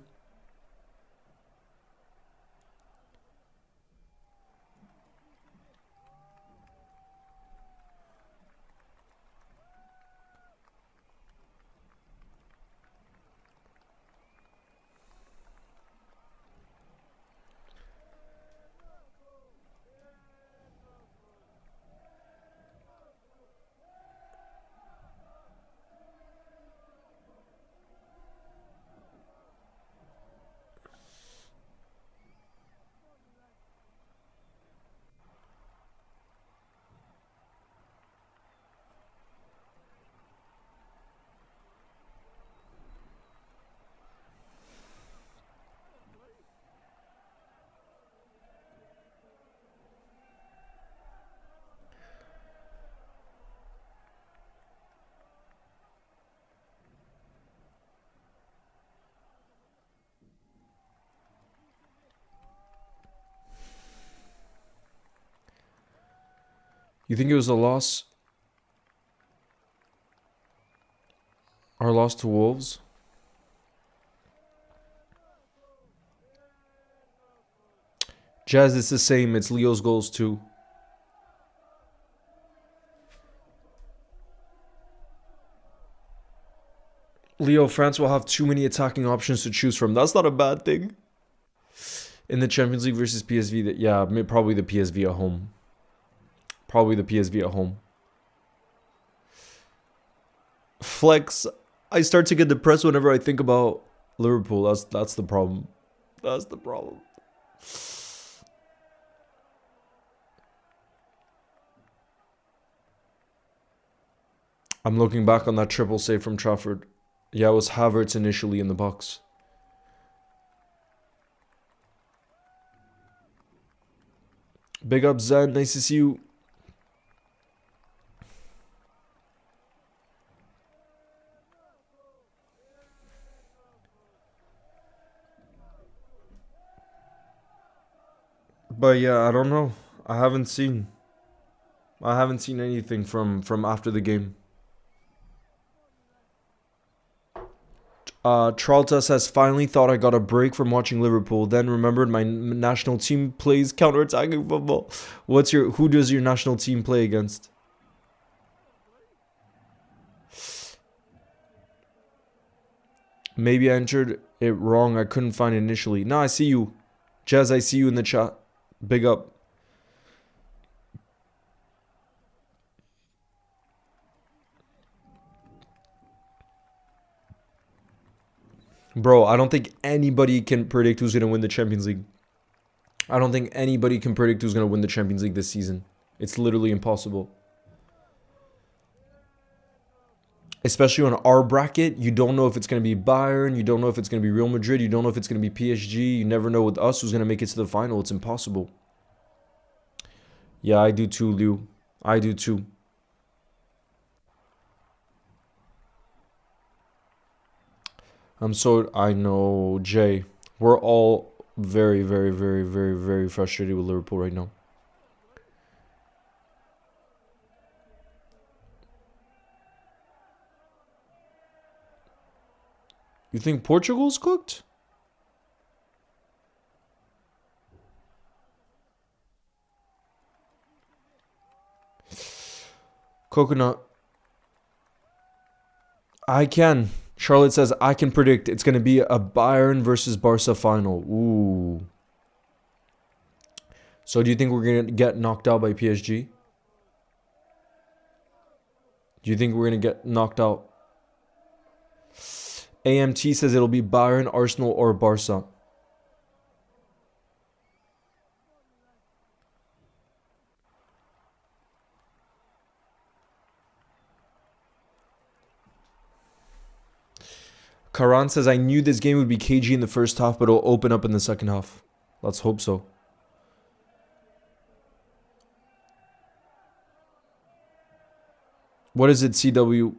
You think it was a loss? Our loss to Wolves? Jazz, it's the same. It's Leo's goals too. Leo, France will have too many attacking options to choose from. That's not a bad thing. In the Champions League versus PSV, yeah, probably the PSV at home. Probably the PSV at home. Flex, I start to get depressed whenever I think about Liverpool. That's the problem. That's the problem. I'm looking back on that triple save from Trafford. Yeah, it was Havertz initially in the box. Big up, Zen. Nice to see you. But yeah, I don't know. I haven't seen anything from after the game. Tralta says, finally thought I got a break from watching Liverpool, then remembered my national team plays counter-attacking football. Who does your national team play against? Maybe I entered it wrong. I couldn't find it initially. No, I see you. Jazz, I see you in the chat. Big up. Bro, I don't think anybody can predict who's going to win the Champions League. I don't think anybody can predict who's going to win the Champions League this season. It's literally impossible. Especially on our bracket, you don't know if it's going to be Bayern. You don't know if it's going to be Real Madrid. You don't know if it's going to be PSG. You never know with us who's going to make it to the final. It's impossible. Yeah, I do too, Liu. I do too. I know, Jay. We're all very, very, very, very, very frustrated with Liverpool right now. You think Portugal's cooked? Coconut. I can. Charlotte says, I can predict it's going to be a Bayern versus Barca final. Ooh. So do you think we're going to get knocked out by PSG? Do you think we're going to get knocked out? AMT says it'll be Bayern, Arsenal, or Barca. Karan says, I knew this game would be cagey in the first half, but it'll open up in the second half. Let's hope so. What is it, CW?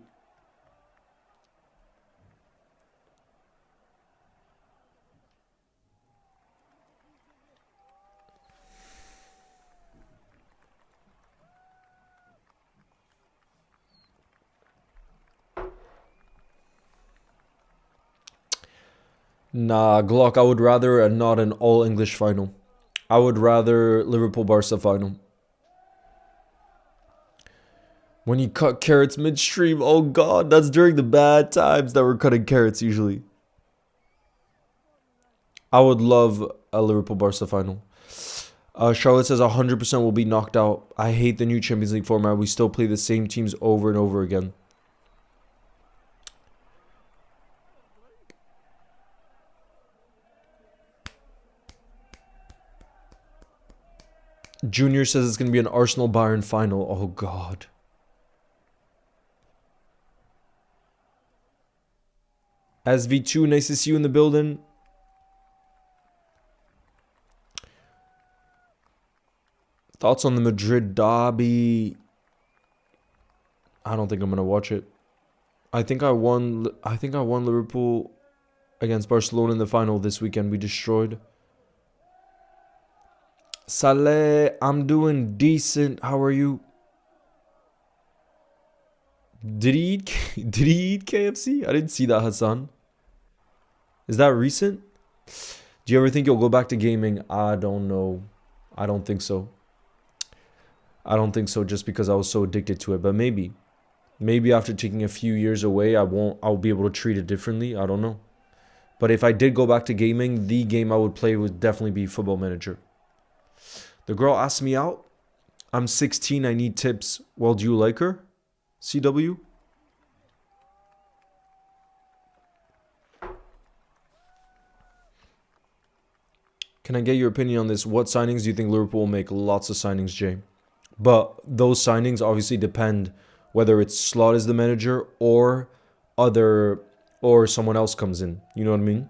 Nah, Glock, I would rather not an all-English final. I would rather Liverpool-Barca final. When you cut carrots midstream, oh god, that's during the bad times that we're cutting carrots usually. I would love a Liverpool-Barca final. Charlotte says 100% will be knocked out. I hate the new Champions League format. We still play the same teams over and over again. Junior says it's going to be an Arsenal-Bayern final. Oh, God. SV2, nice to see you in the building. Thoughts on the Madrid derby? I don't think I'm going to watch it. I think I won Liverpool against Barcelona in the final this weekend. We destroyed. Saleh, I'm doing decent. How are you? Did he eat KFC? I didn't see that, Hassan. Is that recent? Do you ever think you'll go back to gaming? I don't know. I don't think so. I don't think so, just because I was so addicted to it. But maybe. Maybe after taking a few years away, I'll be able to treat it differently. I don't know. But if I did go back to gaming, the game I would play would definitely be Football Manager. The girl asked me out. I'm 16. I need tips. Well, do you like her? CW? Can I get your opinion on this? What signings do you think Liverpool will make? Lots of signings, Jay. But those signings obviously depend whether it's Slot as the manager or someone else comes in. You know what I mean?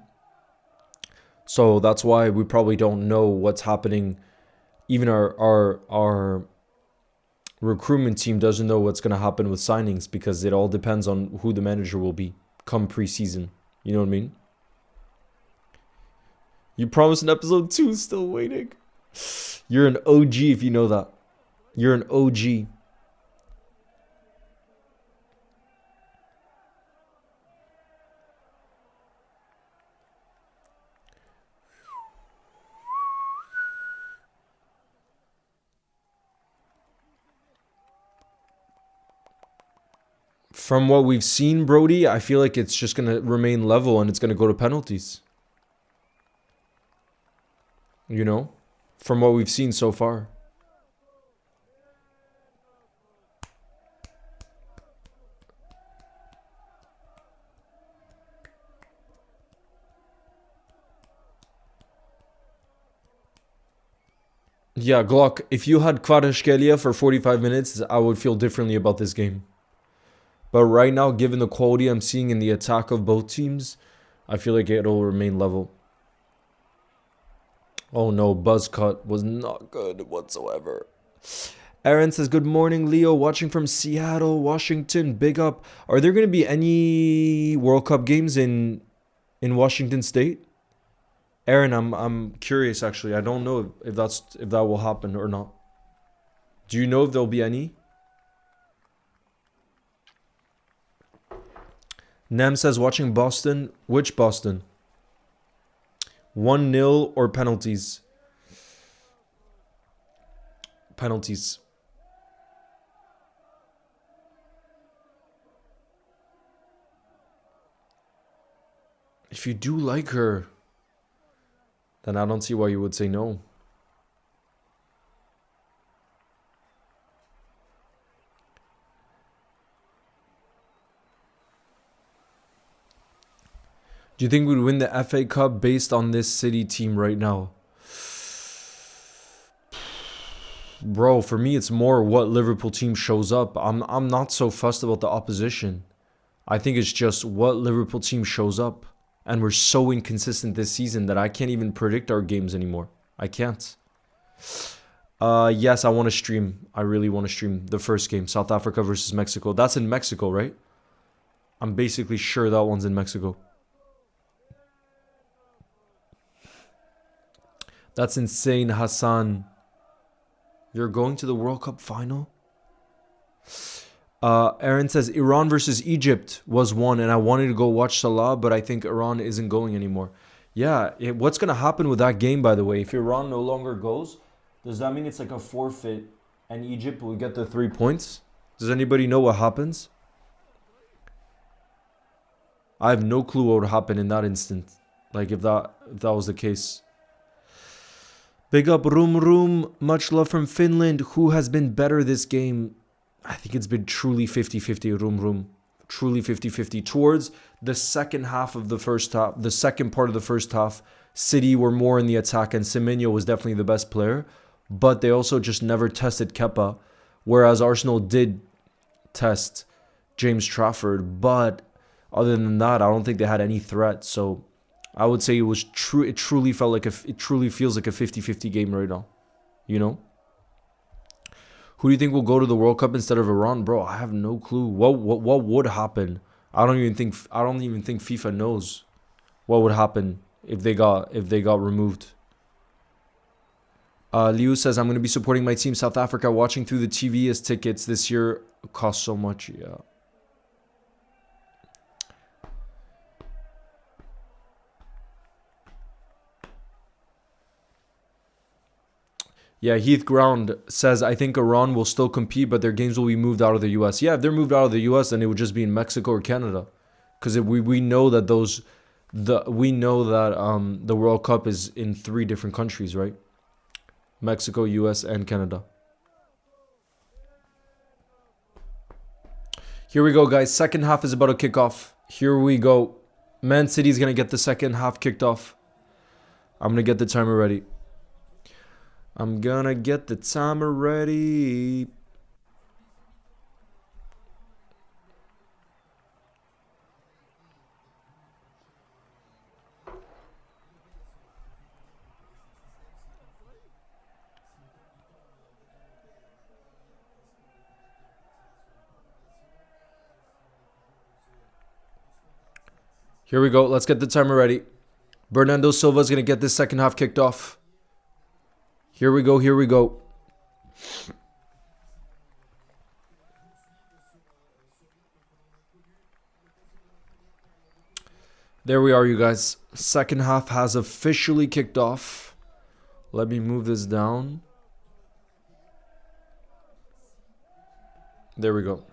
So that's why we probably don't know what's happening. Even our recruitment team doesn't know what's going to happen with signings, because it all depends on who the manager will be come preseason. You know what I mean? You promised an episode 2, still waiting. You're an OG if you know that. You're an OG. From what we've seen, Brody, I feel like it's just going to remain level and it's going to go to penalties. You know? From what we've seen so far. Yeah, Glock, if you had Kvaratskhelia for 45 minutes, I would feel differently about this game. But right now, given the quality I'm seeing in the attack of both teams, I feel like it'll remain level. Oh no, Buzzcut was not good whatsoever. Aaron says, good morning, Leo, watching from Seattle, Washington, big up. Are there going to be any World Cup games in Washington State? Aaron, I'm curious actually. I don't know if that will happen or not. Do you know if there'll be any? Nam says, watching Boston. Which Boston? 1-0 or penalties? Penalties. If you do like her, then I don't see why you would say no. Do you think we'd win the FA Cup based on this City team right now? Bro, for me, it's more what Liverpool team shows up. I'm not so fussed about the opposition. I think it's just what Liverpool team shows up. And we're so inconsistent this season that I can't even predict our games anymore. I can't. Yes, I want to stream. I really want to stream the first game. South Africa versus Mexico. That's in Mexico, right? I'm basically sure that one's in Mexico. That's insane, Hassan. You're going to the World Cup final? Aaron says, Iran versus Egypt was one, and I wanted to go watch Salah, but I think Iran isn't going anymore. Yeah, what's going to happen with that game, by the way? If Iran no longer goes, does that mean it's like a forfeit and Egypt will get the 3 points? Does anybody know what happens? I have no clue what would happen in that instant. Like if that was the case. Big up Room Room. Much love from Finland. Who has been better this game? I think it's been truly 50-50 Room Room. Truly 50-50. Towards the second half of the first half, the second part of the first half, City were more in the attack and Semeno was definitely the best player. But they also just never tested Kepa. Whereas Arsenal did test James Trafford. But other than that, I don't think they had any threat. So I would say it was true. It truly felt like it truly feels like a 50-50 game right now. You know? Who do you think will go to the World Cup instead of Iran? Bro, I have no clue. What would happen? I don't even think FIFA knows what would happen if they got removed. Liu says, I'm going to be supporting my team South Africa. Watching through the TV as tickets this year cost so much. Yeah. Yeah, Heath Ground says, I think Iran will still compete, but their games will be moved out of the U.S. Yeah, if they're moved out of the U.S., then it would just be in Mexico or Canada. Because we know that the World Cup is in 3 different countries, right? Mexico, U.S., and Canada. Here we go, guys. Second half is about to kick off. Here we go. Man City's going to get the second half kicked off. I'm going to get the timer ready. Here we go. Let's get the timer ready. Bernardo Silva is going to get this second half kicked off. Here we go. Here we go. There we are, you guys. Second half has officially kicked off. Let me move this down. There we go.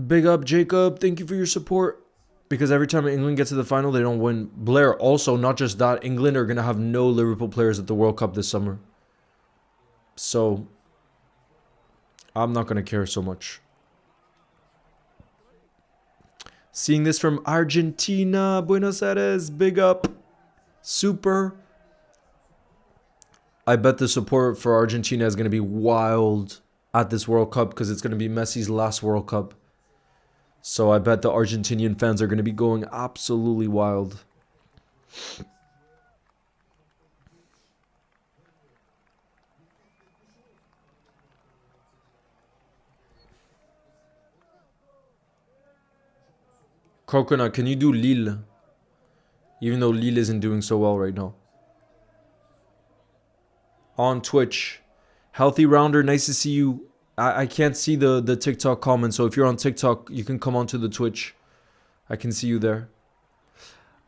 Big up, Jacob. Thank you for your support. Because every time England gets to the final, they don't win. Blair, also, not just that, England are going to have no Liverpool players at the World Cup this summer. So, I'm not going to care so much. Seeing this from Argentina, Buenos Aires, big up. Super. I bet the support for Argentina is going to be wild at this World Cup because it's going to be Messi's last World Cup. So I bet the Argentinian fans are going to be going absolutely wild. Coconut, can you do Lille? Even though Lille isn't doing so well right now. On Twitch. Healthy Rounder, nice to see you. I can't see the TikTok comments, so if you're on TikTok, you can come onto the Twitch. I can see you there.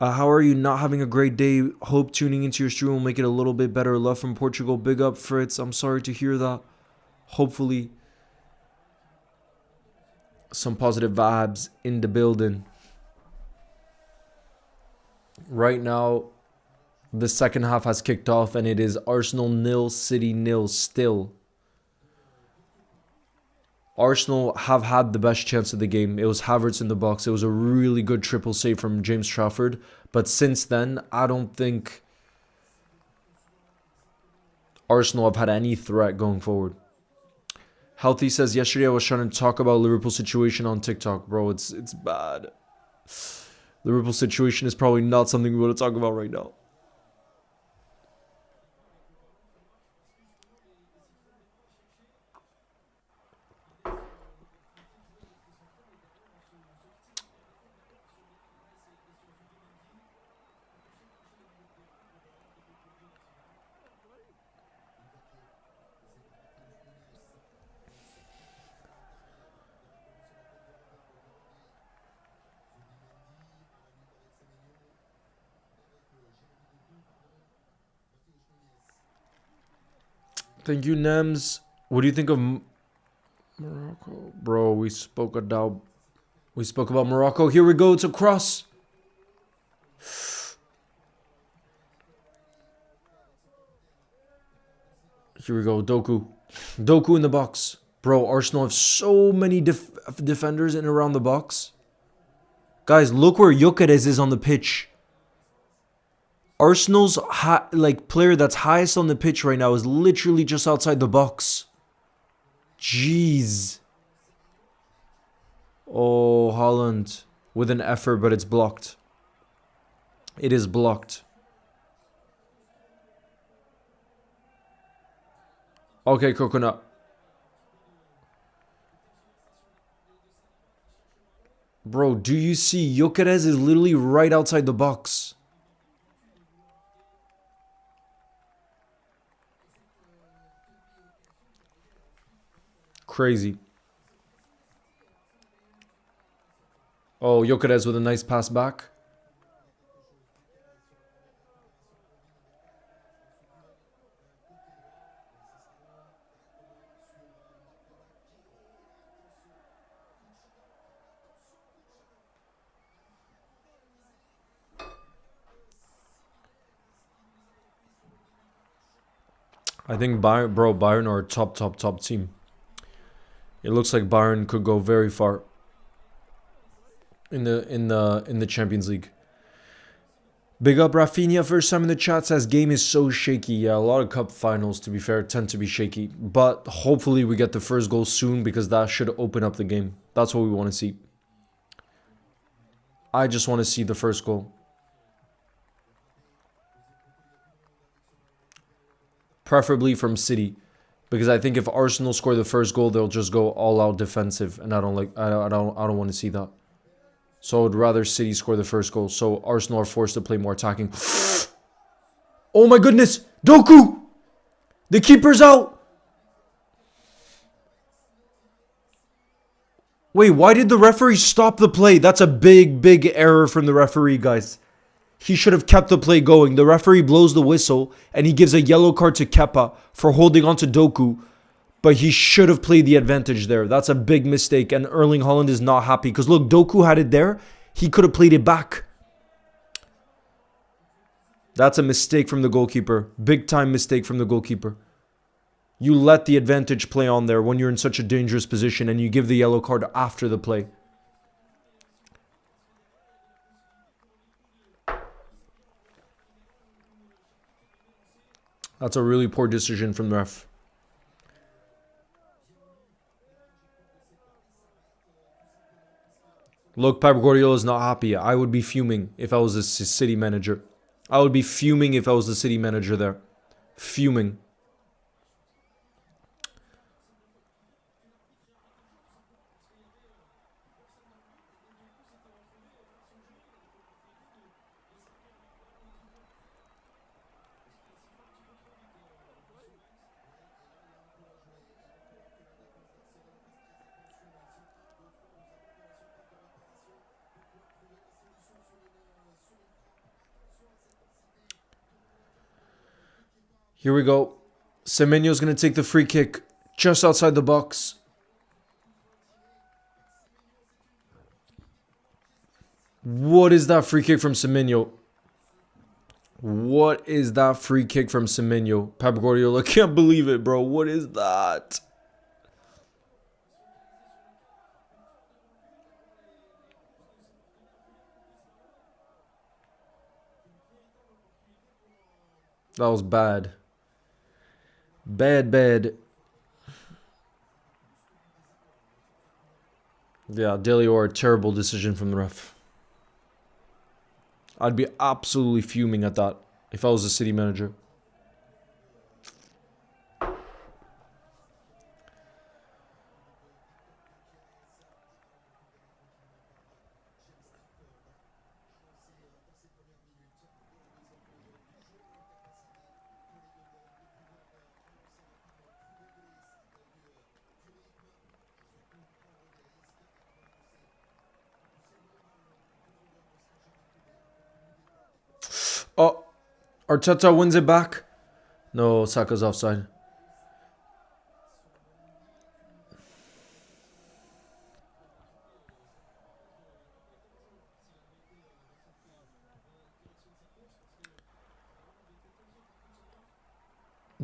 How are you? Not having a great day. Hope tuning into your stream will make it a little bit better. Love from Portugal. Big up, Fritz. I'm sorry to hear that. Hopefully, some positive vibes in the building. Right now, the second half has kicked off, and it is Arsenal 0, City 0 still. Arsenal have had the best chance of the game. It was Havertz in the box. It was a really good triple save from James Trafford. But since then, I don't think Arsenal have had any threat going forward. Healthy says, yesterday I was trying to talk about Liverpool situation on TikTok. Bro, it's bad. Liverpool situation is probably not something we want to talk about right now. Thank you, Nems. What do you think of Morocco? Bro, we spoke about Morocco. Here we go. It's a cross. Here we go. Doku. Doku in the box. Bro, Arsenal have so many defenders in and around the box. Guys, look where Gyökeres is on the pitch. Arsenal's player that's highest on the pitch right now is literally just outside the box. Jeez. Oh, Haaland with an effort, but it's blocked. It is blocked. Okay, Coconut. Bro, do you see Gyökeres is literally right outside the box? Crazy. Oh, Gyökeres with a nice pass back. I think Bayern are a top team. It looks like Bayern could go very far in the Champions League. Big up Rafinha, first time in the chat, says game is so shaky. Yeah, a lot of cup finals, to be fair, tend to be shaky. But hopefully we get the first goal soon because that should open up the game. That's what we want to see. I just want to see the first goal. Preferably from City, because I think if Arsenal score the first goal, they'll just go all out defensive, and I don't want to see that. So I'd rather City score the first goal, so Arsenal are forced to play more attacking. Oh my goodness, Doku! The keeper's out. Wait, why did the referee stop the play? That's a big error from the referee, guys. He should have kept the play going. The referee blows the whistle and he gives a yellow card to Kepa for holding on to Doku. But he should have played the advantage there. That's a big mistake and Erling Haaland is not happy. Because look, Doku had it there. He could have played it back. That's a mistake from the goalkeeper. Big time mistake from the goalkeeper. You let the advantage play on there when you're in such a dangerous position and you give the yellow card after the play. That's a really poor decision from the ref. Look, Pep Guardiola is not happy. I would be fuming if I was a City manager. I would be fuming if I was the City manager there. Fuming. Here we go. Semeno's going to take the free kick just outside the box. What is that free kick from Semeno? What is that free kick from Semeno? Pep Guardiola, can't believe it, bro. What is that? That was bad. Bad. Yeah, Delior, terrible decision from the ref. I'd be absolutely fuming at that if I was a City manager. Oh, Arteta wins it back. No, Saka's offside.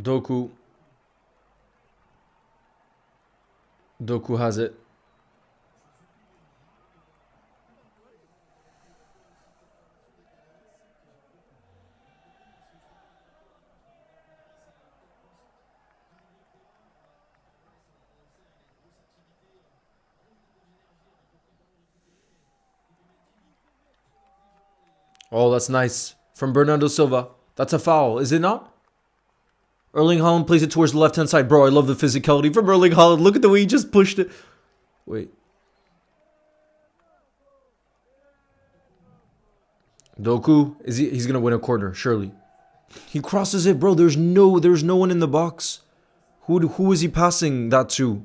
Doku. Doku has it. Oh, that's nice. From Bernardo Silva. That's a foul, is it not? Erling Haaland plays it towards the left-hand side. Bro, I love the physicality from Erling Haaland. Look at the way he just pushed it. Wait. Doku, he's going to win a corner, surely. He crosses it, bro. There's no one in the box. Who is he passing that to?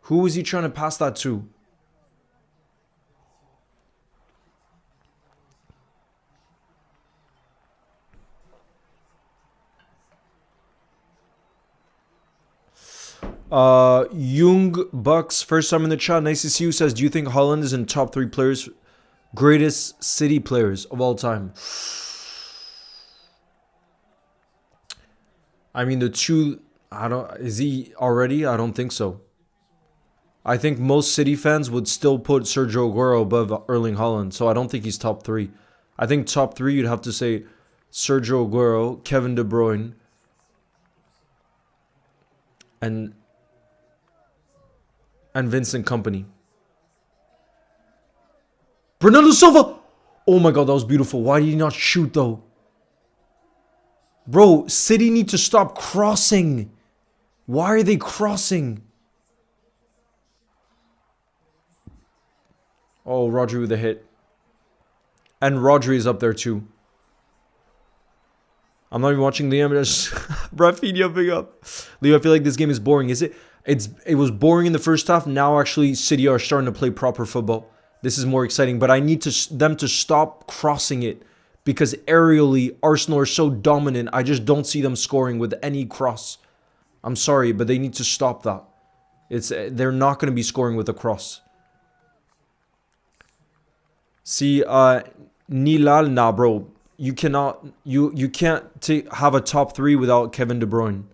Who is he trying to pass that to? Jung Bucks, first time in the chat. Nice to see you. Says, do you think Haaland is in top 3 players, greatest City players of all time? I mean, the two. Is he already? I don't think so. I think most City fans would still put Sergio Aguero above Erling Haaland, so I don't think he's top 3. I think top 3 you'd have to say Sergio Aguero, Kevin De Bruyne, and Vincent Kompany. Bernardo Silva! Oh my god, that was beautiful. Why did he not shoot though? Bro, City need to stop crossing. Why are they crossing? Oh, Rodri with a hit. And Rodri is up there too. I'm not even watching Liam. Rafinha big up. Leo, I feel like this game is boring. Is it? It was boring in the first half. Now actually City are starting to play proper football. This is more exciting. But I need them to stop crossing it. Because aerially, Arsenal are so dominant. I just don't see them scoring with any cross. I'm sorry, but they need to stop that. They're not going to be scoring with a cross. See, Nilal, nah, bro. You cannot, you can't have a top 3 without Kevin De Bruyne.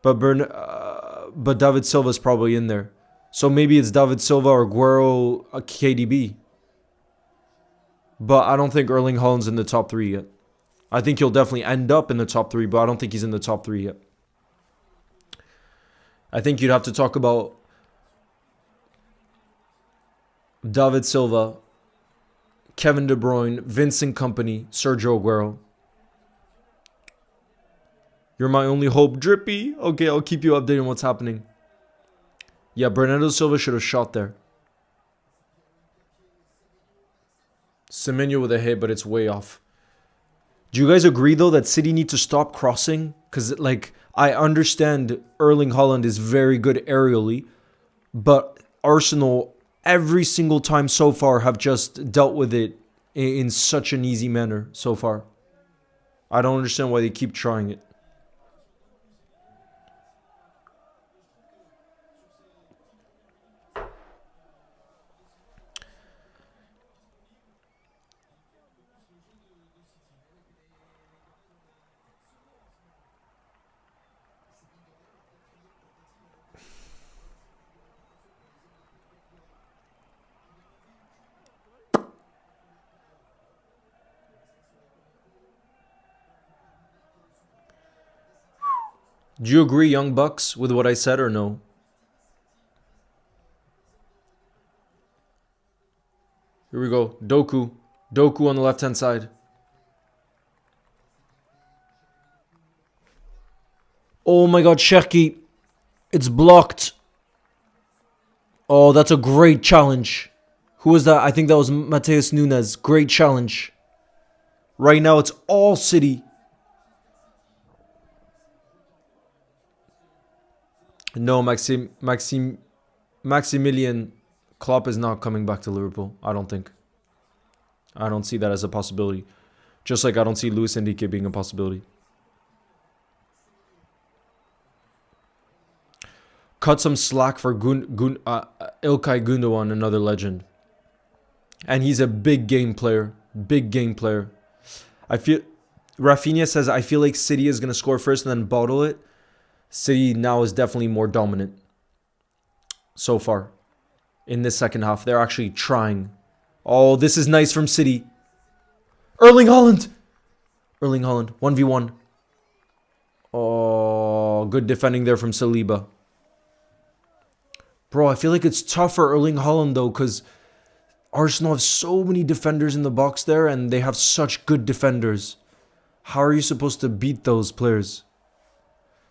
But David Silva's probably in there. So maybe it's David Silva or Aguero, KDB. But I don't think Erling Haaland's in the top 3 yet. I think he'll definitely end up in the top 3, but I don't think he's in the top 3 yet. I think you'd have to talk about David Silva, Kevin De Bruyne, Vincent Kompany, Sergio Aguero. You're my only hope, Drippy. Okay, I'll keep you updated on what's happening. Yeah, Bernardo Silva should have shot there. Semeno with a hit, but it's way off. Do you guys agree, though, that City need to stop crossing? Because, like, I understand Erling Haaland is very good aerially, but Arsenal, every single time so far, have just dealt with it in such an easy manner so far. I don't understand why they keep trying it. Do you agree, Young Bucks, with what I said or no? Here we go. Doku. Doku on the left-hand side. Oh my god, Cherki. It's blocked. Oh, that's a great challenge. Who was that? I think that was Mateus Nunes. Great challenge. Right now, it's all City. No, Maximilian Klopp is not coming back to Liverpool. I don't think. I don't see that as a possibility. Just like I don't see Luis Enrique being a possibility. Cut some slack for Ilkay Gundogan, another legend. And he's a big game player. Big game player. I feel Rafinha says, I feel like City is going to score first and then bottle it. City now is definitely more dominant so far in this second half. They're actually trying. Oh, this is nice from City. Erling Haaland. 1v1. Oh, good defending there from Saliba. Bro, I feel like it's tough for Erling Haaland though, because Arsenal have so many defenders in the box there and they have such good defenders. How are you supposed to beat those players?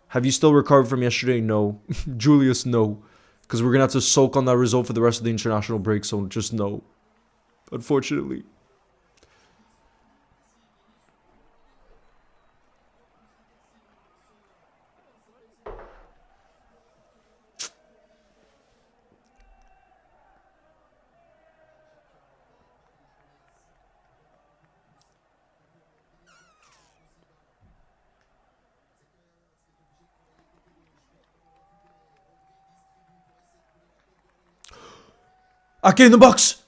Have you still recovered from yesterday? No. Julius, no. Because we're going to have to soak on that result for the rest of the international break, so just no. Unfortunately. Ake in the box.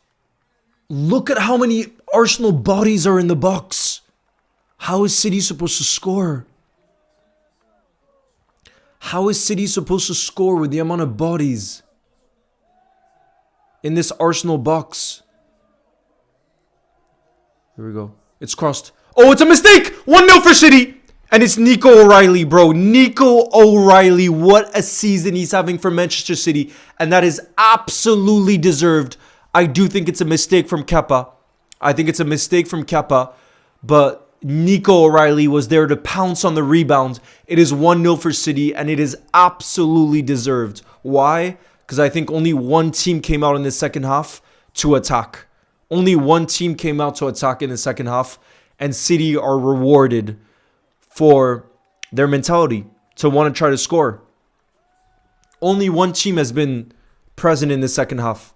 Look at how many Arsenal bodies are in the box. How is City supposed to score? How is City supposed to score with the amount of bodies in this Arsenal box? Here we go. It's crossed. Oh, it's a mistake! 1-0 for City! And it's Nico O'Reilly, bro. Nico O'Reilly. What a season he's having for Manchester City. And that is absolutely deserved. I do think it's a mistake from Kepa. But Nico O'Reilly was there to pounce on the rebound. It is 1-0 for City. And it is absolutely deserved. Why? Because I think only one team came out in the second half to attack. Only one team came out to attack in the second half. And City are rewarded for their mentality to want to try to score. Only one team has been present in the second half.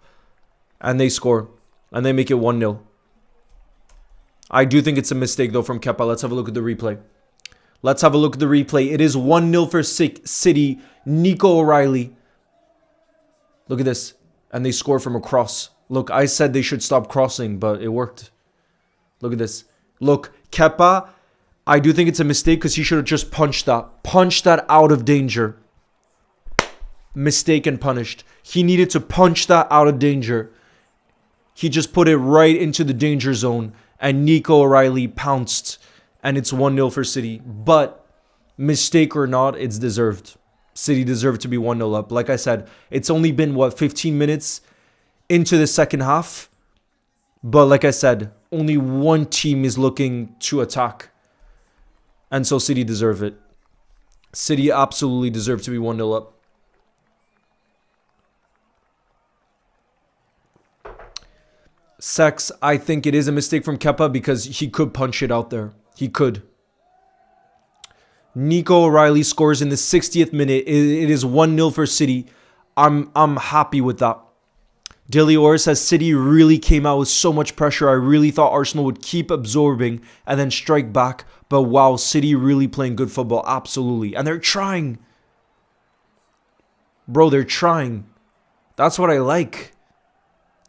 And they score. And they make it 1-0. I do think it's a mistake though from Kepa. Let's have a look at the replay. It is 1-0 for City. Nico O'Reilly. Look at this. And they score from a cross. Look, I said they should stop crossing, but it worked. Look at this. Look, Kepa, I do think it's a mistake because he should have just punched that. Punched that out of danger. Mistake and punished. He needed to punch that out of danger. He just put it right into the danger zone. And Nico O'Reilly pounced. And it's 1-0 for City. But, mistake or not, it's deserved. City deserved to be 1-0 up. Like I said, it's only been, 15 minutes into the second half. But like I said, only one team is looking to attack. And so City deserve it. City absolutely deserve to be 1-0 up. Sex, I think it is a mistake from Kepa because he could punch it out there. He could. Nico O'Reilly scores in the 60th minute. It is 1-0 for City. I'm happy with that. Delior says City really came out with so much pressure. I really thought Arsenal would keep absorbing and then strike back. But wow, City really playing good football. Absolutely. And they're trying. Bro, they're trying. That's what I like.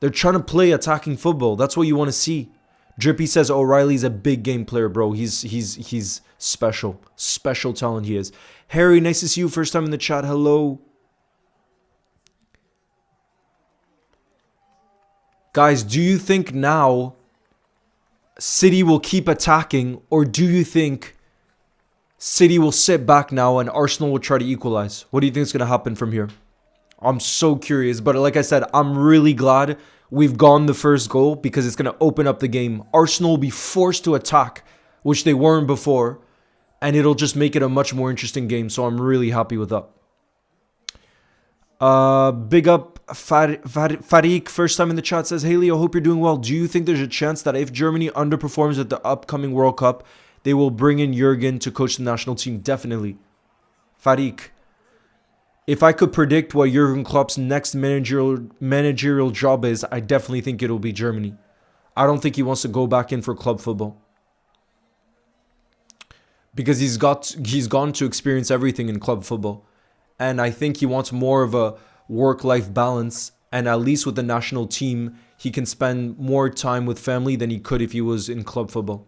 They're trying to play attacking football. That's what you want to see. Drippy says O'Reilly's a big game player, bro. He's special. Special talent he is. Harry, nice to see you. First time in the chat. Hello. Guys, do you think now City will keep attacking, or do you think City will sit back now and Arsenal will try to equalize? What do you think is going to happen from here? I'm so curious. But like I said, I'm really glad we've gone the first goal because it's going to open up the game. Arsenal will be forced to attack, which they weren't before, and it'll just make it a much more interesting game. So I'm really happy with that. Big up Farik, first time in the chat, says, hey Leo, hope you're doing well. Do you think there's a chance that if Germany underperforms at the upcoming World Cup, they will bring in Jurgen to coach the national team? Definitely. Farik, if I could predict what Jurgen Klopp's next managerial job is, I definitely think it'll be Germany. I don't think he wants to go back in for club football. Because he's gone to experience everything in club football. And I think he wants more of a work-life balance. And at least with the national team, he can spend more time with family than he could if he was in club football.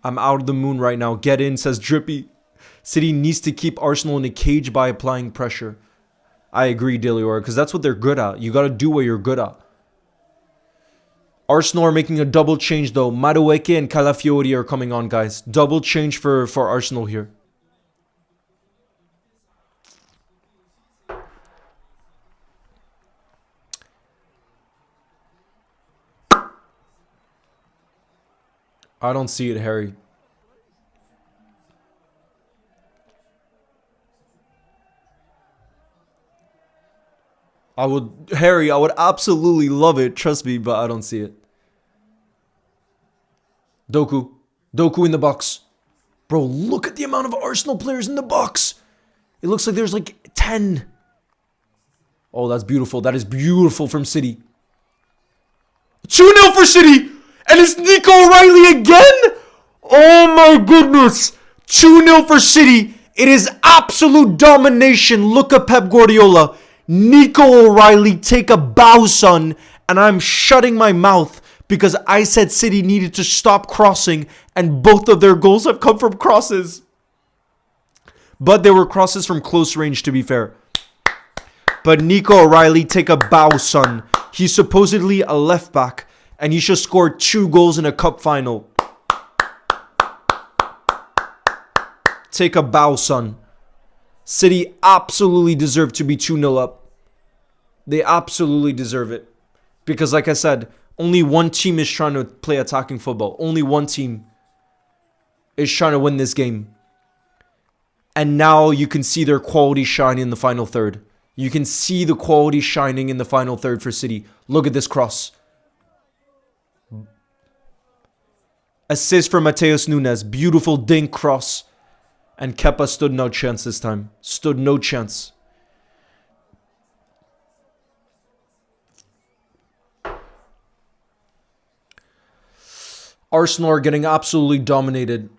I'm out of the moon right now. Get in, says Drippy. City needs to keep Arsenal in a cage by applying pressure. I agree, Delior, because that's what they're good at. You got to do what you're good at. Arsenal are making a double change, though. Madueke and Calafiori are coming on, guys. Double change for Arsenal here. I don't see it, Harry. I would absolutely love it, trust me, but I don't see it. Doku in the box. Bro, look at the amount of Arsenal players in the box. It looks like there's like 10. Oh, that's beautiful. That is beautiful from City. 2-0 for City. And it's Nico O'Reilly again? Oh my goodness. 2-0 for City. It is absolute domination. Look at Pep Guardiola. Nico O'Reilly, take a bow, son. And I'm shutting my mouth because I said City needed to stop crossing, and both of their goals have come from crosses. But they were crosses from close range, to be fair. But Nico O'Reilly, take a bow, son. He's supposedly a left back, and he should score 2 goals in a cup final. Take a bow, son. City absolutely deserve to be 2-0 up. They absolutely deserve it. Because like I said, only one team is trying to play attacking football. Only one team is trying to win this game. And now you can see their quality shine in the final third. You can see the quality shining in the final third for City. Look at this cross. Assist for Mateus Nunes. Beautiful dink cross. And Kepa stood no chance this time. Stood no chance. Arsenal are getting absolutely dominated.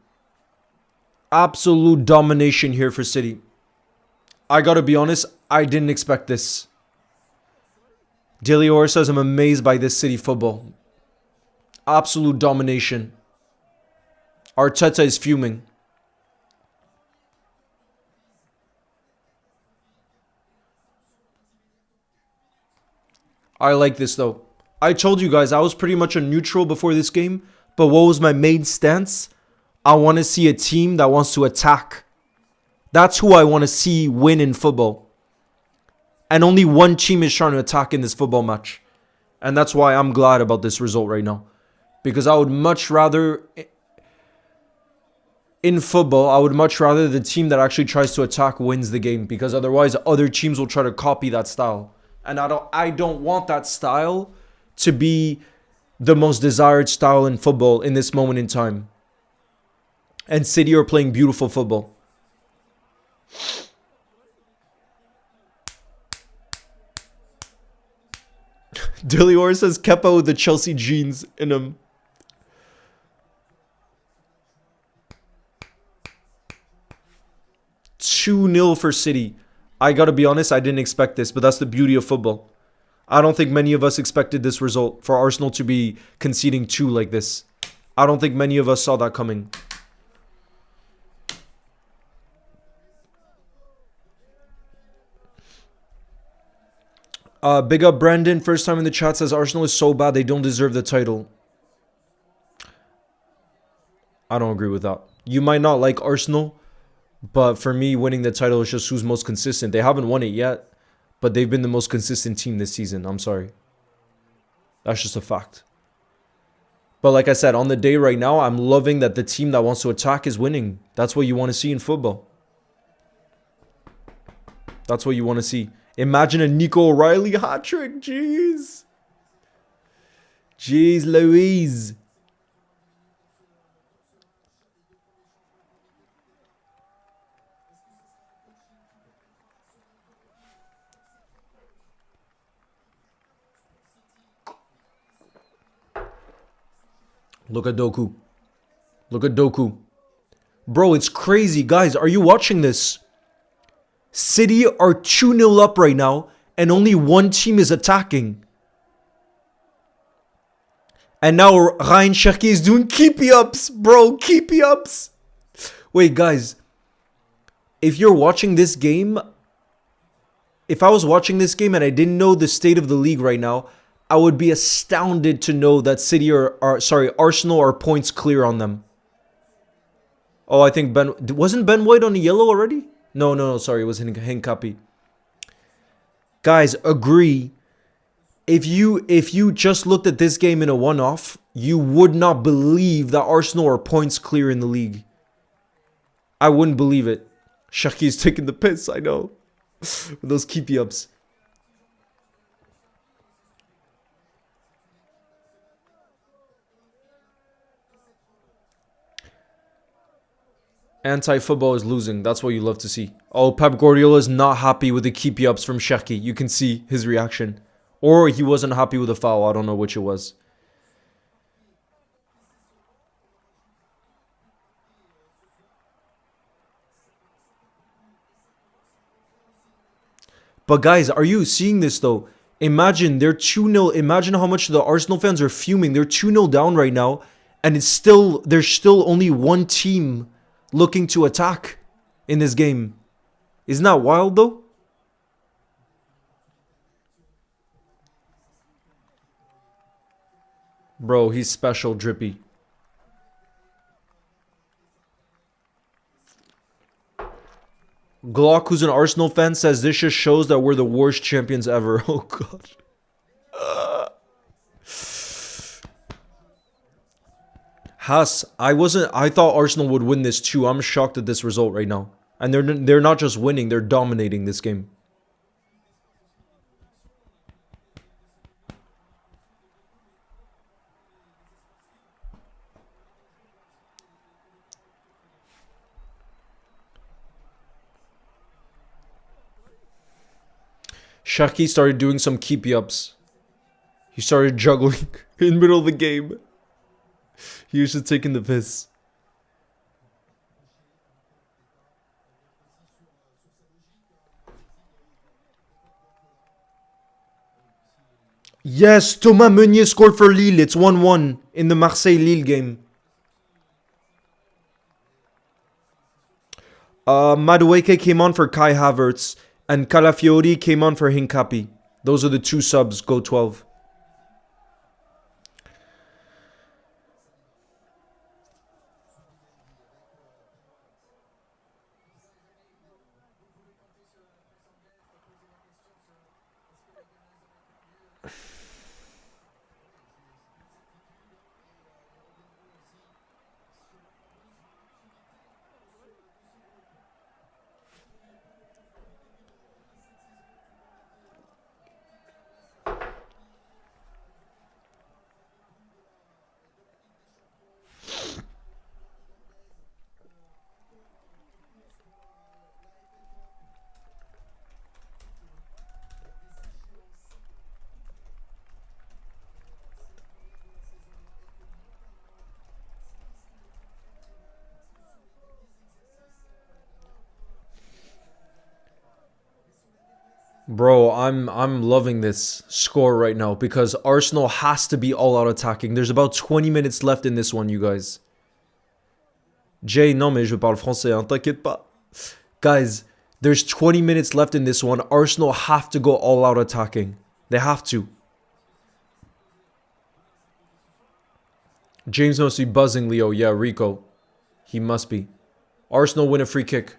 Absolute domination here for City. I gotta be honest, I didn't expect this. Delior says I'm amazed by this City football. Absolute domination. Arteta is fuming. I like this though. I told you guys I was pretty much a neutral before this game. But what was my main stance? I want to see a team that wants to attack. That's who I want to see win in football. And only one team is trying to attack in this football match. And that's why I'm glad about this result right now. Because I would much rather... In football, I would much rather the team that actually tries to attack wins the game. Because otherwise, other teams will try to copy that style. And I don't want that style to be the most desired style in football in this moment in time. And City are playing beautiful football. Delior says Kepa with the Chelsea jeans in him. "2-0 for City. I gotta be honest, I didn't expect this, but that's the beauty of football. I don't think many of us expected this result for Arsenal to be conceding 2 like this. I don't think many of us saw that coming. Big up Brandon, first time in the chat, says Arsenal is so bad they don't deserve the title. I don't agree with that. You might not like Arsenal, but for me, winning the title is just who's most consistent. They haven't won it yet. But they've been the most consistent team this season. I'm sorry. That's just a fact. But like I said, on the day right now, I'm loving that the team that wants to attack is winning. That's what you want to see in football. That's what you want to see. Imagine a Nico O'Reilly hat-trick. Jeez. Jeez Louise. Look at Doku. Look at Doku. Bro, it's crazy. Guys, are you watching this? City are 2-0 up right now, and only one team is attacking. And now Ryan Cherki is doing keepy ups, bro. Keepy ups. Wait, guys. If you're watching this game, if I was watching this game and I didn't know the state of the league right now, I would be astounded to know that Arsenal are points clear on them. Oh, I think wasn't Ben White on a yellow already? No, sorry, it was Hincapi. Guys, agree. If you just looked at this game in a one-off, you would not believe that Arsenal are points clear in the league. I wouldn't believe it. Cherki's taking the piss, I know. With those keepy ups. Anti-football is losing. That's what you love to see. Oh, Pep Guardiola is not happy with the keepy ups from Cherki. You can see his reaction. Or he wasn't happy with the foul. I don't know which it was. But guys, are you seeing this though? Imagine they're 2-0. Imagine how much the Arsenal fans are fuming. They're 2-0 down right now. And there's still only one team looking to attack in this game. Isn't that wild though? Bro, he's special, Drippy. Glock, who's an Arsenal fan, says this just shows that we're the worst champions ever. Oh, God. Haas, I thought Arsenal would win this too. I'm shocked at this result right now. And they're not just winning, they're dominating this game. Cherki started doing some keepy ups. He started juggling in the middle of the game. He was just taking the piss. Yes, Thomas Meunier scored for Lille. It's 1-1 in the Marseille-Lille game. Madueke came on for Kai Havertz. And Calafiori came on for Hincapi. Those are the two subs. Go 12. Bro, I'm loving this score right now because Arsenal has to be all out attacking. There's about 20 minutes left in this one, you guys. Jay, non mais je parle français, hein, t'inquiète pas. Guys, there's 20 minutes left in this one. Arsenal have to go all out attacking. They have to. James must be buzzing, Leo. Yeah, Rico. He must be. Arsenal win a free kick.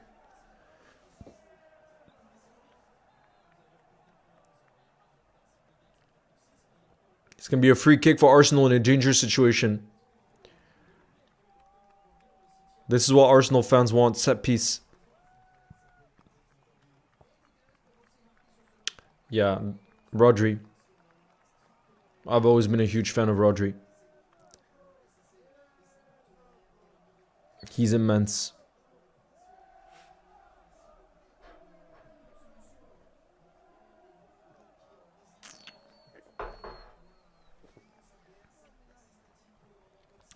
It's going to be a free kick for Arsenal in a dangerous situation. This is what Arsenal fans want. Set piece. Yeah, Rodri. I've always been a huge fan of Rodri. He's immense.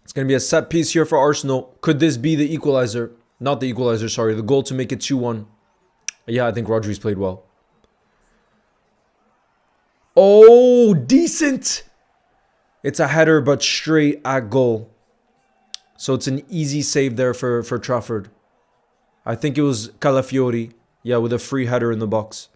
It's going to be a set piece here for Arsenal. Could this be the equalizer? Not the equalizer, sorry. The goal to make it 2-1. Yeah, I think Rodri's played well. Oh, decent. It's a header, but straight at goal. So it's an easy save there for Trafford. I think it was Calafiori. Yeah, with a free header in the box.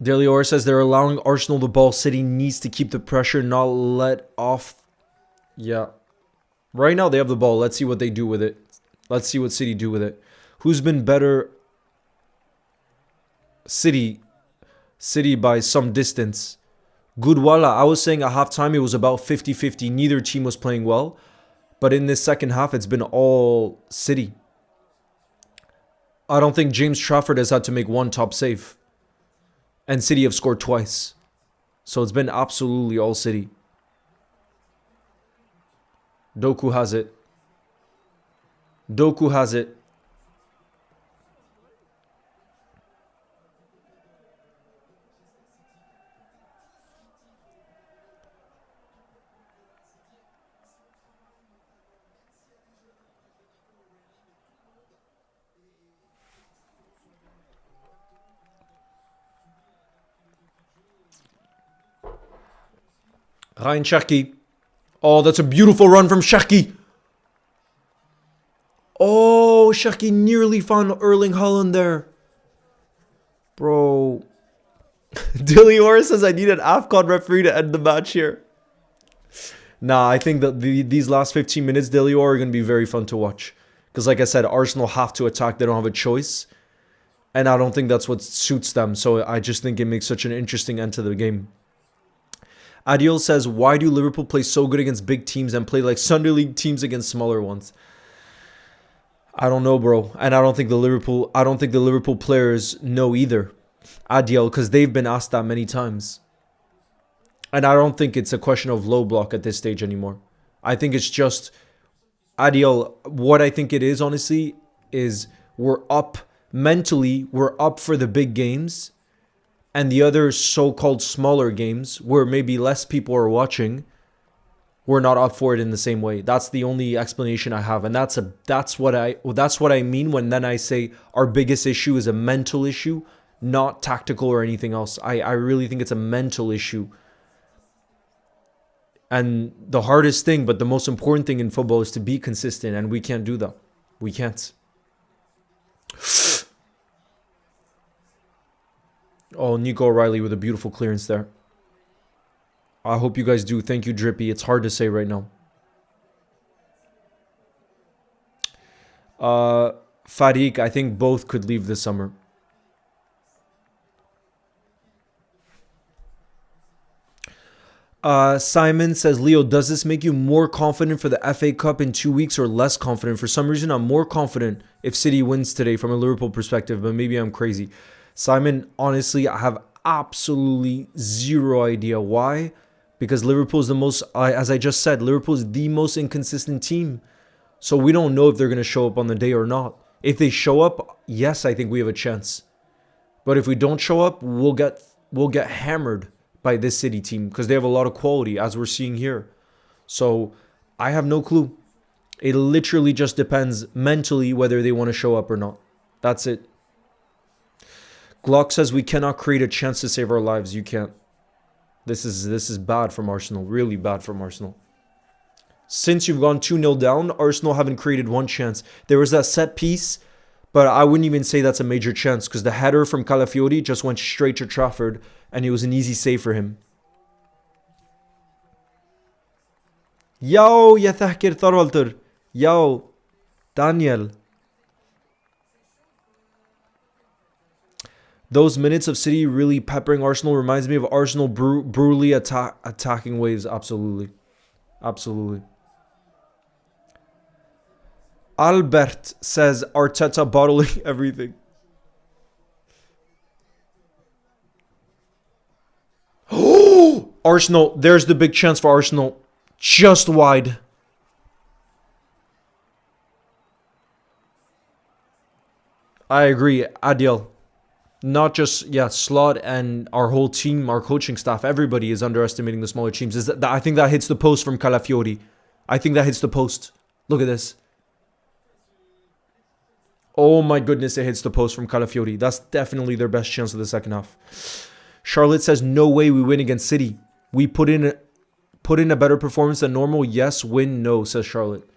Delior says they're allowing Arsenal the ball. City needs to keep the pressure, not let off. Yeah. Right now they have the ball. Let's see what they do with it. Let's see what City do with it. Who's been better? City by some distance. Goodwalla, I was saying at halftime it was about 50-50. Neither team was playing well. But in this second half, it's been all City. I don't think James Trafford has had to make one top save. And City have scored twice. So it's been absolutely all City. Doku has it. Doku has it. Ryan Cherki. Oh, that's a beautiful run from Cherki. Oh, Cherki nearly found Erling Haaland there. Bro. Dilior says I need an AFCON referee to end the match here. Nah, I think that these last 15 minutes, Dilior, are going to be very fun to watch. Because like I said, Arsenal have to attack. They don't have a choice. And I don't think that's what suits them. So I just think it makes such an interesting end to the game. Adiel says, why do Liverpool play so good against big teams and play like Sunday League teams against smaller ones? I don't know, bro. And I don't think the Liverpool players know either. Adiel, because they've been asked that many times. And I don't think it's a question of low block at this stage anymore. I think it's just, Adiel, what I think it is, honestly, is we're up mentally, we're up for the big games. And the other so-called smaller games, where maybe less people are watching, we're not up for it in the same way. That's the only explanation I have, and that's what I mean when then I say our biggest issue is a mental issue, not tactical or anything else. I really think it's a mental issue. And the hardest thing, but the most important thing in football is to be consistent, and we can't do that. We can't. Oh, Nico O'Reilly with a beautiful clearance there. I hope you guys do. Thank you, Drippy. It's hard to say right now. Farik, I think both could leave this summer. Simon says, Leo, does this make you more confident for the FA Cup in 2 weeks or less confident? For some reason, I'm more confident if City wins today from a Liverpool perspective, but maybe I'm crazy. Simon, honestly, I have absolutely zero idea why. Because Liverpool is the most, as I just said, Liverpool is the most inconsistent team. So we don't know if they're going to show up on the day or not. If they show up, yes, I think we have a chance. But if we don't show up, we'll get hammered by this City team because they have a lot of quality, as we're seeing here. So I have no clue. It literally just depends mentally whether they want to show up or not. That's it. Glock says we cannot create a chance to save our lives. You can't. This is bad from Arsenal. Really bad from Arsenal. Since you've gone 2-0 down, Arsenal haven't created one chance. There was that set piece, but I wouldn't even say that's a major chance because the header from Calafiori just went straight to Trafford and it was an easy save for him. Yo, يا تحكير ثروالتر. Yo, Daniel. Those minutes of City really peppering Arsenal reminds me of Arsenal brutally attacking waves. Absolutely. Absolutely. Albert says Arteta bottling everything. Oh! Arsenal. There's the big chance for Arsenal. Just wide. I agree. Adiel. Not just, Slot and our whole team, our coaching staff, everybody is underestimating the smaller teams. I think that hits the post from Calafiori. I think that hits the post. Look at this. Oh my goodness, it hits the post from Calafiori. That's definitely their best chance of the second half. Charlotte says, no way we win against City. We put in a better performance than normal. Yes, win, no, says Charlotte.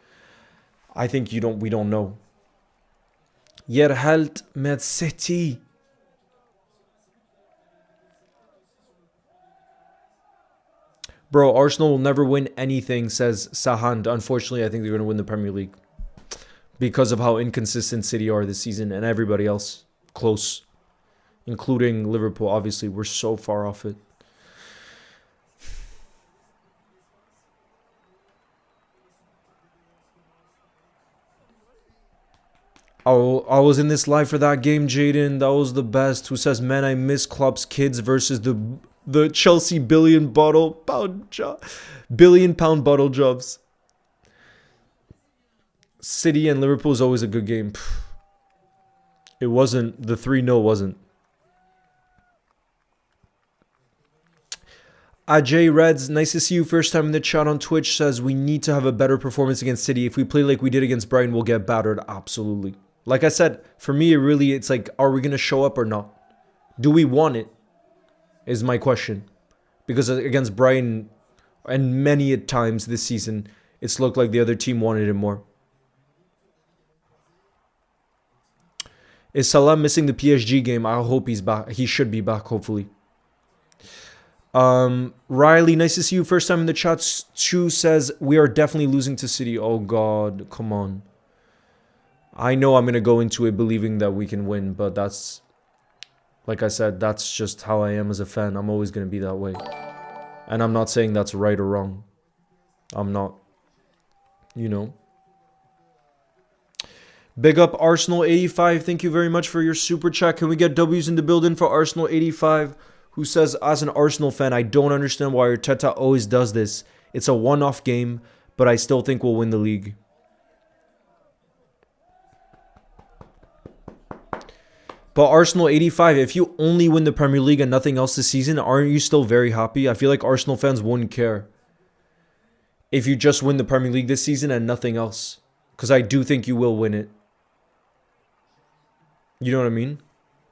I think we don't know. Yerhelt med City. Bro, Arsenal will never win anything, says Sahand. Unfortunately, I think they're going to win the Premier League because of how inconsistent City are this season and everybody else close, including Liverpool. Obviously, we're so far off it. Oh, I was in this live for that game, Jaden. That was the best. Who says, man, I miss Klopp's kids versus the Chelsea billion pound bottle jobs. City and Liverpool is always a good game. It wasn't. The 3-0 wasn't. Ajay Reds, nice to see you. First time in the chat on Twitch, says we need to have a better performance against City. If we play like we did against Brighton, we'll get battered. Absolutely. Like I said, for me, it's like, are we going to show up or not? Do we want it? Is my question. Because against Brighton, and many at times this season, it's looked like the other team wanted it more. Is Salah missing the PSG game? I hope he's back. He should be back, hopefully. Riley, nice to see you. First time in the chat. Chu says, we are definitely losing to City. Oh, God. Come on. I know I'm going to go into it believing that we can win, but that's, like I said, that's just how I am as a fan. I'm always going to be that way. And I'm not saying that's right or wrong. I'm not. You know. Big up Arsenal 85. Thank you very much for your super chat. Can we get W's in the building for Arsenal 85? Who says, as an Arsenal fan, I don't understand why Arteta always does this. It's a one-off game, but I still think we'll win the league. But Arsenal 85, if you only win the Premier League and nothing else this season, aren't you still very happy? I feel like Arsenal fans wouldn't care if you just win the Premier League this season and nothing else. Because I do think you will win it. You know what I mean?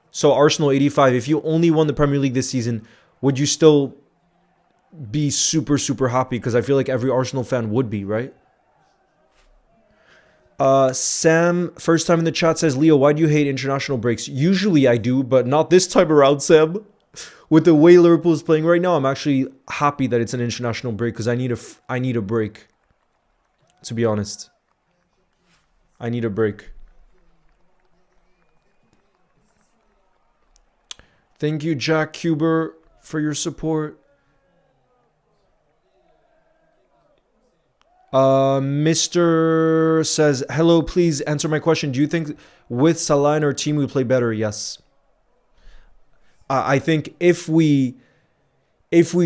So Arsenal 85, if you only won the Premier League this season, would you still be super, super happy? Because I feel like every Arsenal fan would be, right? Sam, first time in the chat, says, Leo, why do you hate international breaks? Usually I do, but not this time around, Sam. With the way Liverpool is playing right now, I'm actually happy that it's an international break because I need a break. To be honest. I need a break. Thank you, Jack Cuber, for your support. Mr. says, hello, please answer my question. Do you think with Salah in our team we play better? Yes. I think if we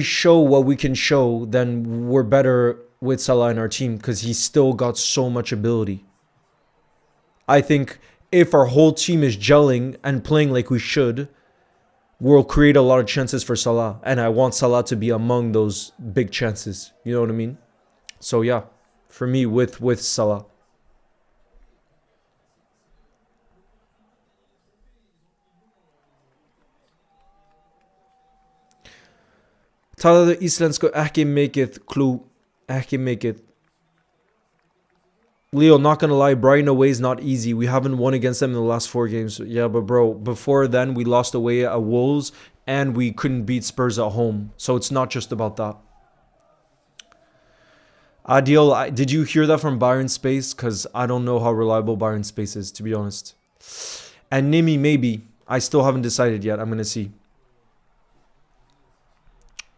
show what we can show, then we're better with Salah in our team because he's still got so much ability. I think if our whole team is gelling and playing like we should, we'll create a lot of chances for Salah. And I want Salah to be among those big chances. You know what I mean? So yeah. For me, with Salah. Talar isländska ekki mikið clue. Ekki mikið. Leo, not gonna lie, Brighton away is not easy. We haven't won against them in the last 4 games. Yeah, but bro, before then we lost away at Wolves and we couldn't beat Spurs at home. So it's not just about that. Adil, did you hear that from Bayern Space? Because I don't know how reliable Bayern Space is, to be honest. And Nimi, maybe. I still haven't decided yet. I'm going to see.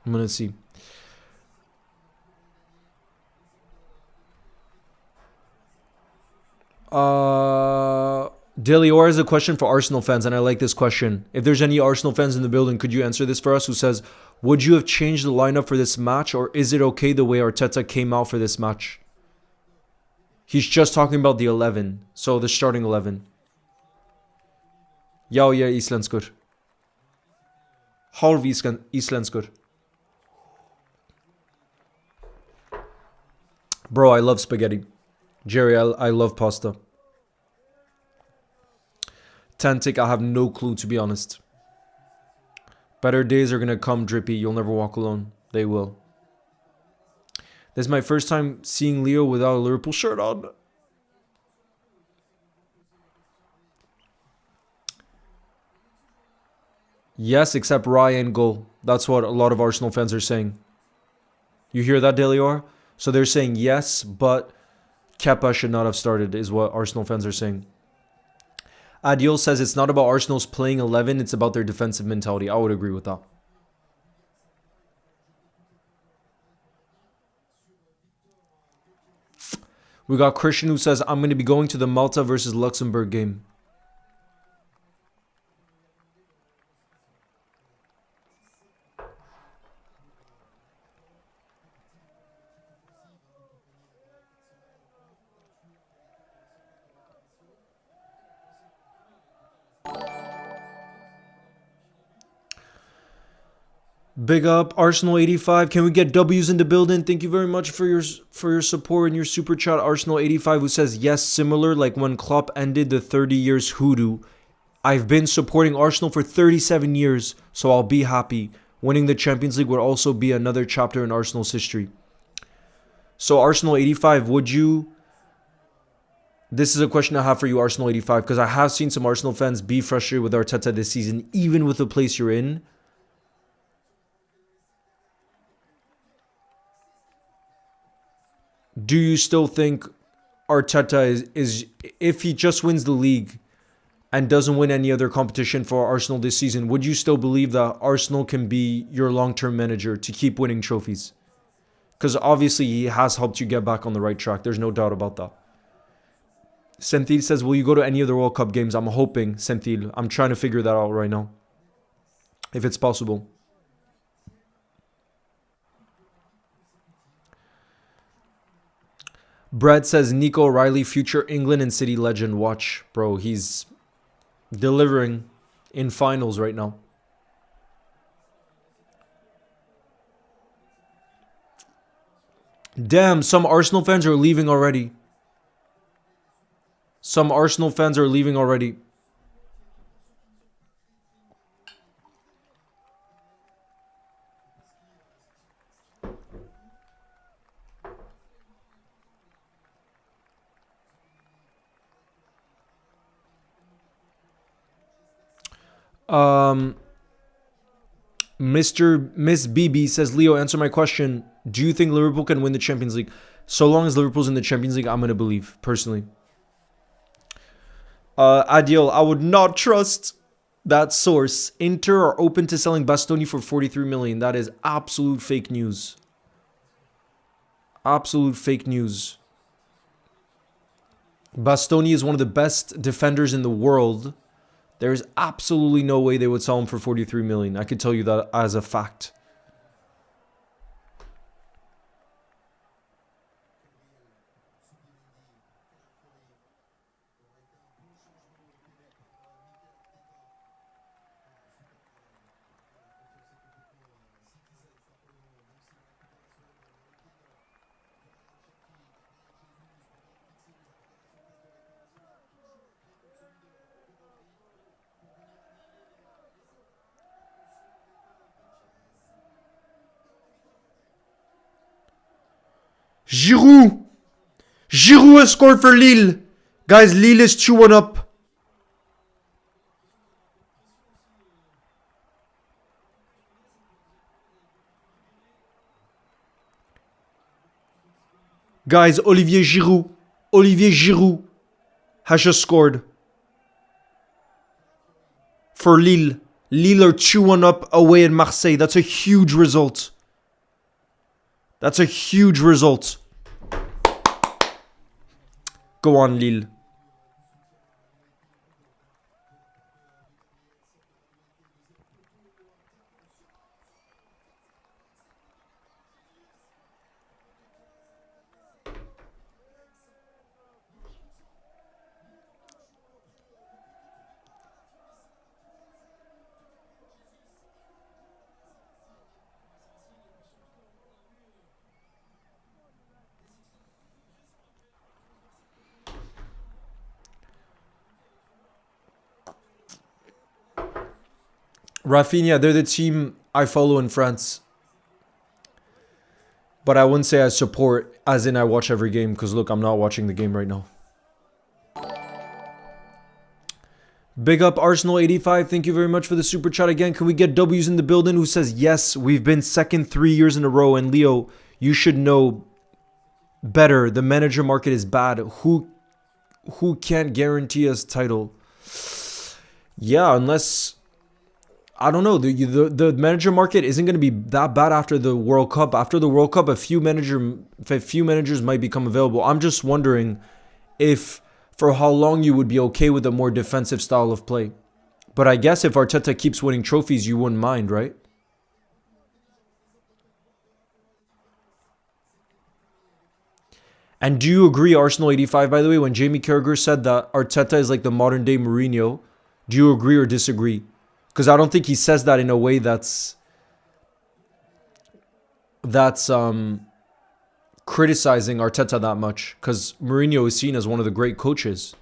I'm going to see. Delior is a question for Arsenal fans, and I like this question. If there's any Arsenal fans in the building, could you answer this for us? Who says, would you have changed the lineup for this match, or is it okay the way Arteta came out for this match? He's just talking about the 11, so the starting 11. Ja, íslenskur. Halv íslenskur. Bro, I love spaghetti. Jerry, I love pasta. Tantic, I have no clue, to be honest. Better days are going to come, Drippy. You'll never walk alone. They will. This is my first time seeing Leo without a Liverpool shirt on. Yes, except Ryan goal. That's what a lot of Arsenal fans are saying. You hear that, Delior? So they're saying yes, but Kepa should not have started, is what Arsenal fans are saying. Adil says it's not about Arsenal's playing 11, it's about their defensive mentality. I would agree with that. We got Christian who says, I'm going to be going to the Malta versus Luxembourg game. Big up Arsenal 85. Can we get W's in the building? Thank you very much for your support and your super chat. Arsenal 85 who says yes, similar like when Klopp ended the 30 years hoodoo. I've been supporting Arsenal for 37 years, so I'll be happy. Winning the Champions League would also be another chapter in Arsenal's history. So Arsenal 85, would you... This is a question I have for you, Arsenal 85, because I have seen some Arsenal fans be frustrated with Arteta this season, even with the place you're in. Do you still think Arteta is if he just wins the league and doesn't win any other competition for Arsenal this season, would you still believe that Arsenal can be your long-term manager to keep winning trophies? Because obviously he has helped you get back on the right track. There's no doubt about that. Senthil says, will you go to any of the World Cup games? I'm hoping, Senthil. I'm trying to figure that out right now. If it's possible. Brad says, Nico O'Reilly, future England and City legend. Watch, bro. He's delivering in finals right now. Damn, some Arsenal fans are leaving already. Some Arsenal fans are leaving already. Miss BB says, Leo, answer my question. Do you think Liverpool can win the Champions League? So long as Liverpool's in the Champions League, I'm going to believe, personally. Adil, I would not trust that source. Inter are open to selling Bastoni for 43 million. That is absolute fake news. Absolute fake news. Bastoni is one of the best defenders in the world. There's absolutely no way they would sell him for 43 million. I could tell you that as a fact. Giroud! Giroud has scored for Lille. Guys, Lille is 2-1 up. Guys, Olivier Giroud has just scored for Lille. Lille are 2-1 up away in Marseille. That's a huge result. That's a huge result. Go on, Lille. Rafinha, they're the team I follow in France. But I wouldn't say I support, as in I watch every game, because look, I'm not watching the game right now. Big up Arsenal 85. Thank you very much for the super chat again. Can we get W's in the building? Who says yes? We've been second 3 years in a row. And Leo, you should know better. The manager market is bad. Who can't guarantee us title? Yeah, unless I don't know. The manager market isn't going to be that bad after the World Cup. After the World Cup, a few managers might become available. I'm just wondering if for how long you would be okay with a more defensive style of play. But I guess if Arteta keeps winning trophies, you wouldn't mind, right? And do you agree, Arsenal 85, by the way, when Jamie Carragher said that Arteta is like the modern day Mourinho, do you agree or disagree? Because I don't think he says that in a way that's criticizing Arteta that much, because Mourinho is seen as one of the great coaches.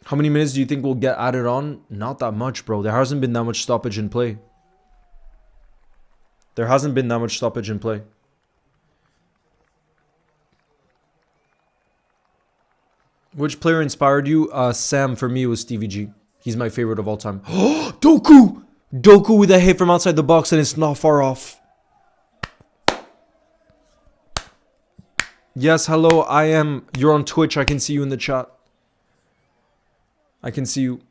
How many minutes do you think will get added on? Not that much, bro. There hasn't been that much stoppage in play. There hasn't been that much stoppage in play. Which player inspired you? Sam, for me, was Stevie G. He's my favorite of all time. Doku! Doku with a hit from outside the box, and it's not far off. Yes, hello, I am. You're on Twitch. I can see you in the chat. I can see you.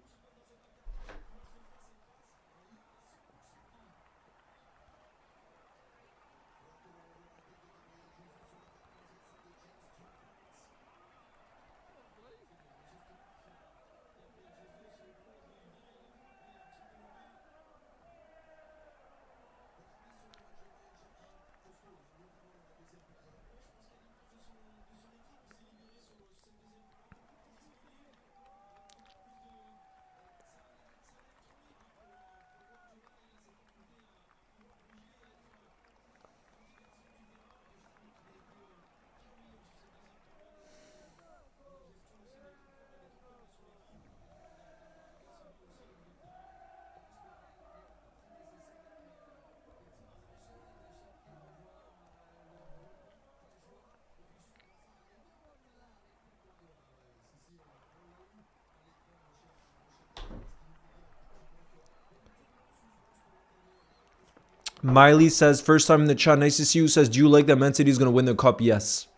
Miley says, first time in the chat, nice to see you. Says, do you like that Man City is going to win the cup? Yes.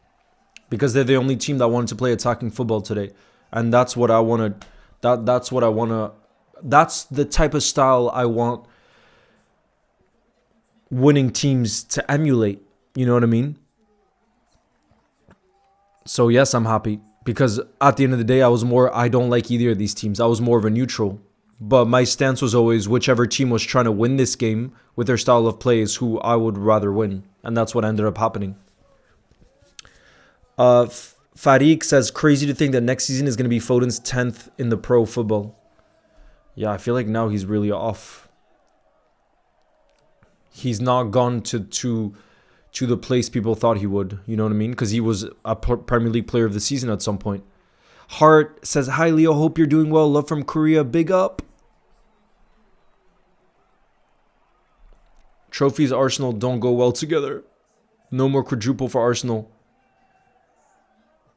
Because they're the only team that wanted to play attacking football today. And that's what I want to, that's what I want to, that's the type of style I want winning teams to emulate. You know what I mean? So yes, I'm happy. Because at the end of the day, I don't like either of these teams. I was more of a neutral. But my stance was always whichever team was trying to win this game with their style of play is who I would rather win. And that's what ended up happening. Farik says, crazy to think that next season is going to be Foden's 10th in the pro football. Yeah, I feel like now he's really off. He's not gone to the place people thought he would. You know what I mean? Because he was a Premier League player of the season at some point. Hart says, hi, Leo. Hope you're doing well. Love from Korea. Big up. Trophies, Arsenal don't go well together. No more quadruple for Arsenal.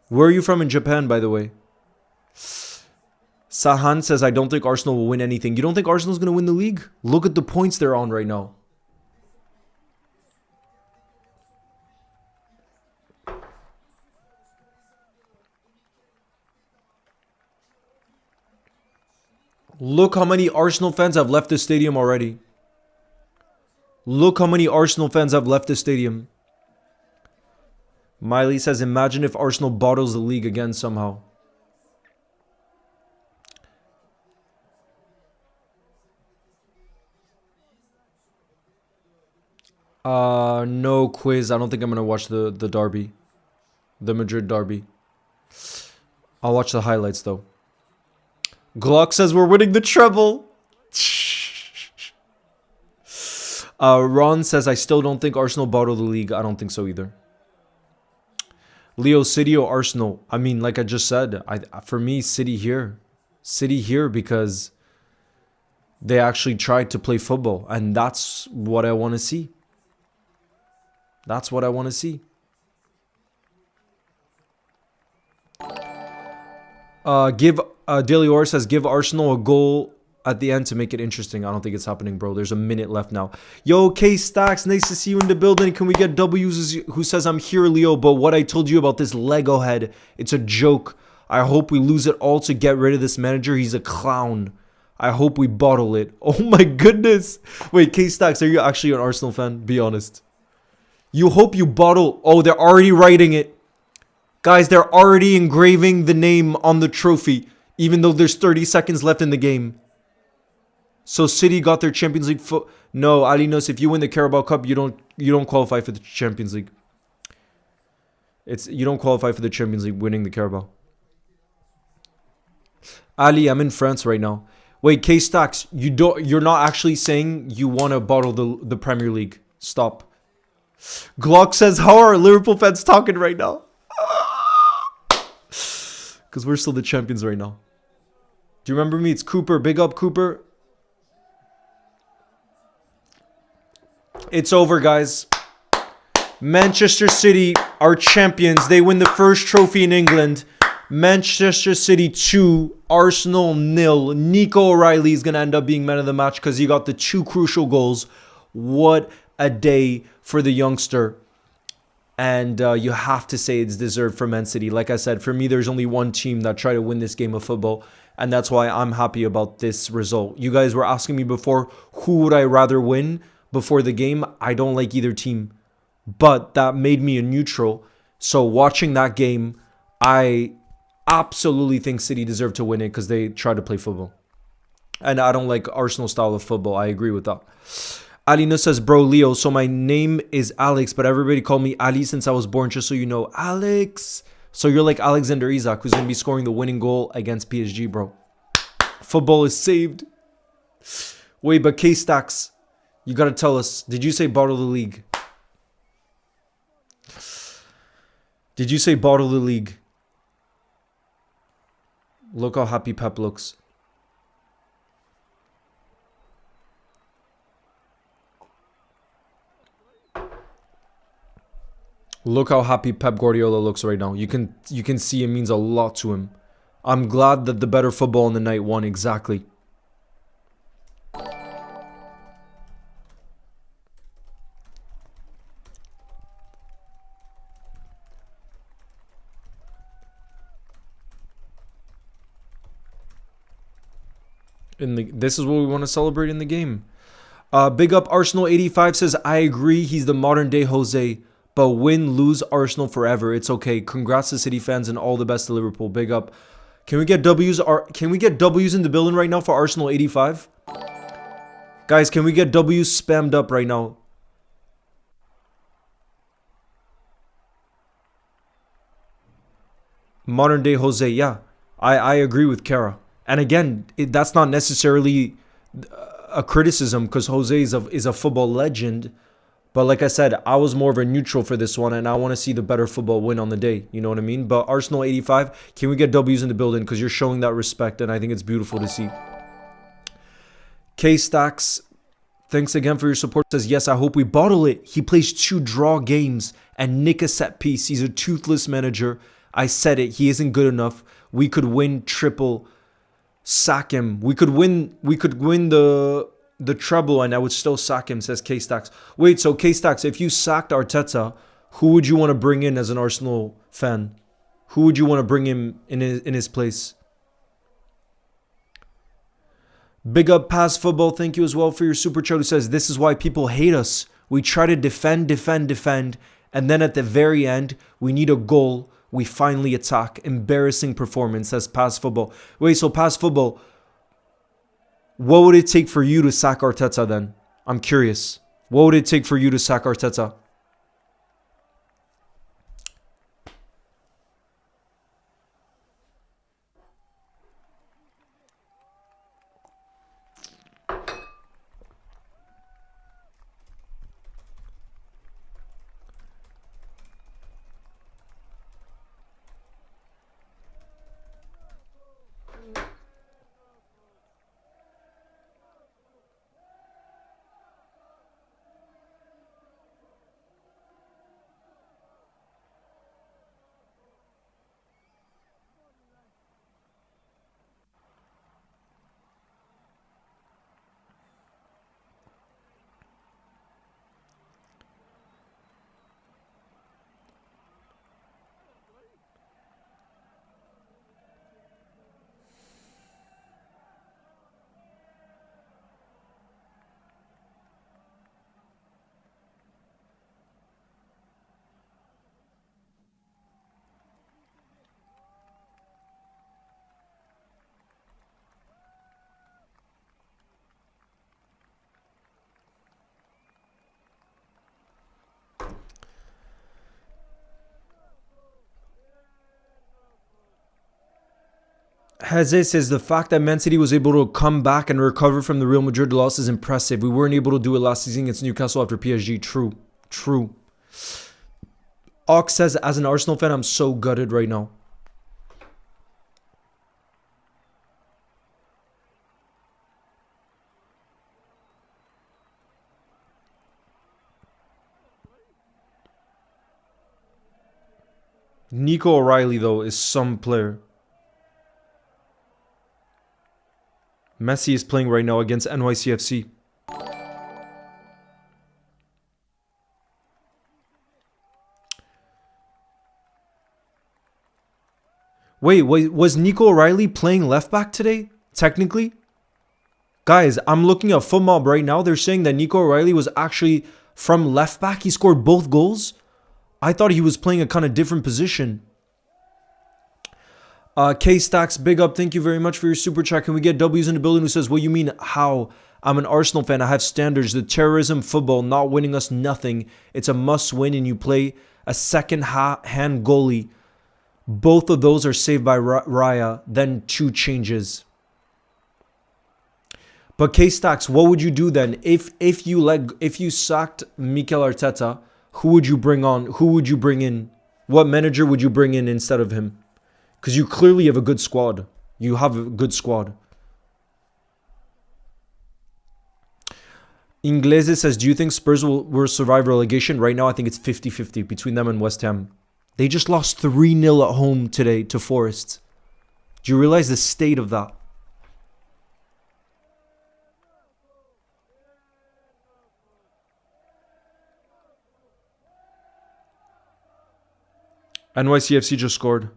Where are you from in Japan, by the way? Sahan says, I don't think Arsenal will win anything. You don't think Arsenal's going to win the league? Look at the points they're on right now. Look how many Arsenal fans have left the stadium already. Look how many Arsenal fans have left the stadium. Miley says, imagine if Arsenal bottles the league again somehow. No quiz. I don't think I'm going to watch the derby. The Madrid derby. I'll watch the highlights though. Glock says we're winning the treble. Ron says, I still don't think Arsenal bottle the league. I don't think so either. Leo, City or Arsenal? I mean, like I just said, for me, City here. City here because They actually tried to play football, and that's what I want to see. That's what I want to see. Daily Or says, give Arsenal a goal at the end to make it interesting. I don't think it's happening, bro. There's a minute left now. Yo, K-Stacks, nice to see you in the building. Can we get W's? Who says, I'm here, Leo, but what I told you about this Lego head, it's a joke. I hope we lose it all to get rid of this manager. He's a clown. I hope we bottle it. Oh my goodness. Wait, K-Stacks, are you actually an Arsenal fan? Be honest. You hope you bottle. Oh, they're already writing it. Guys, they're already engraving the name on the trophy, even though there's 30 seconds left in the game. So City got their Champions League No, Ali knows if you win the Carabao Cup, you don't qualify for the Champions League. You don't qualify for the Champions League winning the Carabao. Ali, I'm in France right now. Wait, K-Stacks, you're not actually saying you want to bottle the Premier League. Stop. Glock says, how are Liverpool fans talking right now? Because we're still the champions right now. Do you remember me? It's Cooper. Big up, Cooper. It's over, guys. Manchester City are champions. They win the first trophy in England. Manchester City 2, Arsenal 0. Nico O'Reilly is going to end up being man of the match because he got the 2 crucial goals. What a day for the youngster. And you have to say it's deserved for Man City. Like I said, for me, there's only one team that tried to win this game of football. And that's why I'm happy about this result. You guys were asking me before, who would I rather win before the game? I don't like either team. But that made me a neutral. So watching that game, I absolutely think City deserved to win it because they tried to play football. And I don't like Arsenal style of football. I agree with that. Alina says, bro, Leo, so my name is Alex, but everybody called me Ali since I was born, just so you know. Alex. So you're like Alexander Isak, who's going to be scoring the winning goal against PSG, bro. Football is saved. Wait, but K-Stacks, you got to tell us, did you say bottle the league? Did you say bottle the league? Look how happy Pep looks. Look how happy Pep Guardiola looks right now. You can see it means a lot to him. I'm glad that the better football in the night won. Exactly. This is what we want to celebrate in the game. Big up Arsenal 85 says, I agree. He's the modern day Jose. But win, lose, Arsenal forever. It's okay. Congrats to City fans and all the best to Liverpool. Big up. Can we get W's? Can we get W's in the building right now for Arsenal 85? Guys, can we get W's spammed up right now? Modern day Jose. Yeah, I agree with Kara. And again, that's not necessarily a criticism because Jose is a football legend. But like I said, I was more of a neutral for this one, and I want to see the better football win on the day. You know what I mean? But Arsenal 85, can we get W's in the building? Because you're showing that respect, and I think it's beautiful to see. K-Stacks, thanks again for your support. Says, yes, I hope we bottle it. He plays 2 draw games and nick a set piece. He's a toothless manager. I said it. He isn't good enough. We could win triple. Sack him. We could win the treble and I would still sack him, says K-Stacks. Wait, so K-Stacks, if you sacked Arteta, who would you want to bring in as an Arsenal fan? Who would you want to bring him in his place? Big up Pass Football, thank you as well for your super chat, who says, this is why people hate us. We try to defend, and then at the very end, we need a goal. We finally attack. Embarrassing performance, says Pass Football. Wait, so Pass Football, what would it take for you to sack Arteta then? I'm curious. What would it take for you to sack Arteta? Jose says the fact that Man City was able to come back and recover from the Real Madrid loss is impressive. We weren't able to do it last season against Newcastle after PSG. True. True. Ox says, as an Arsenal fan, I'm so gutted right now. Nico O'Reilly, though, is some player. Messi is playing right now against NYCFC. Wait, was Nico O'Reilly playing left back today? Technically? Guys, I'm looking at FootMob right now. They're saying that Nico O'Reilly was actually from left back. He scored both goals. I thought he was playing a kind of different position. K-Stacks, big up. Thank you very much for your super chat. Can we get W's in the building? Who says, what you mean, how? I'm an Arsenal fan. I have standards. The terrorism football not winning us nothing. It's a must win and you play a second-hand goalie. Both of those are saved by Raya. Then 2 changes. But K-Stacks, what would you do then? If you sacked Mikel Arteta, who would you bring on? Who would you bring in? What manager would you bring in instead of him? Because you clearly have a good squad. You have a good squad. Inglese says, do you think Spurs will survive relegation? Right now, I think it's 50-50 between them and West Ham. They just lost 3-0 at home today to Forest. Do you realize the state of that? NYCFC just scored.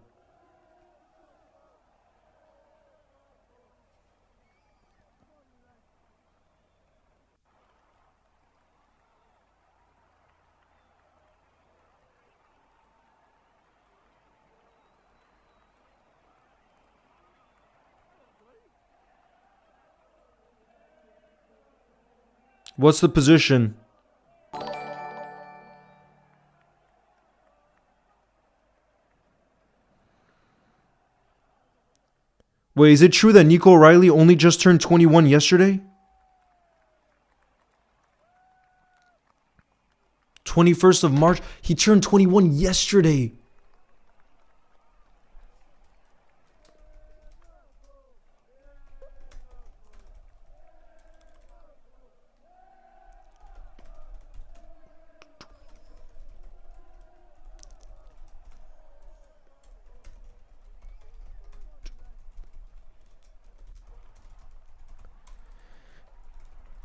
What's the position? Wait, is it true that Nico O'Reilly only just turned 21 yesterday? 21st of March. He turned 21 yesterday.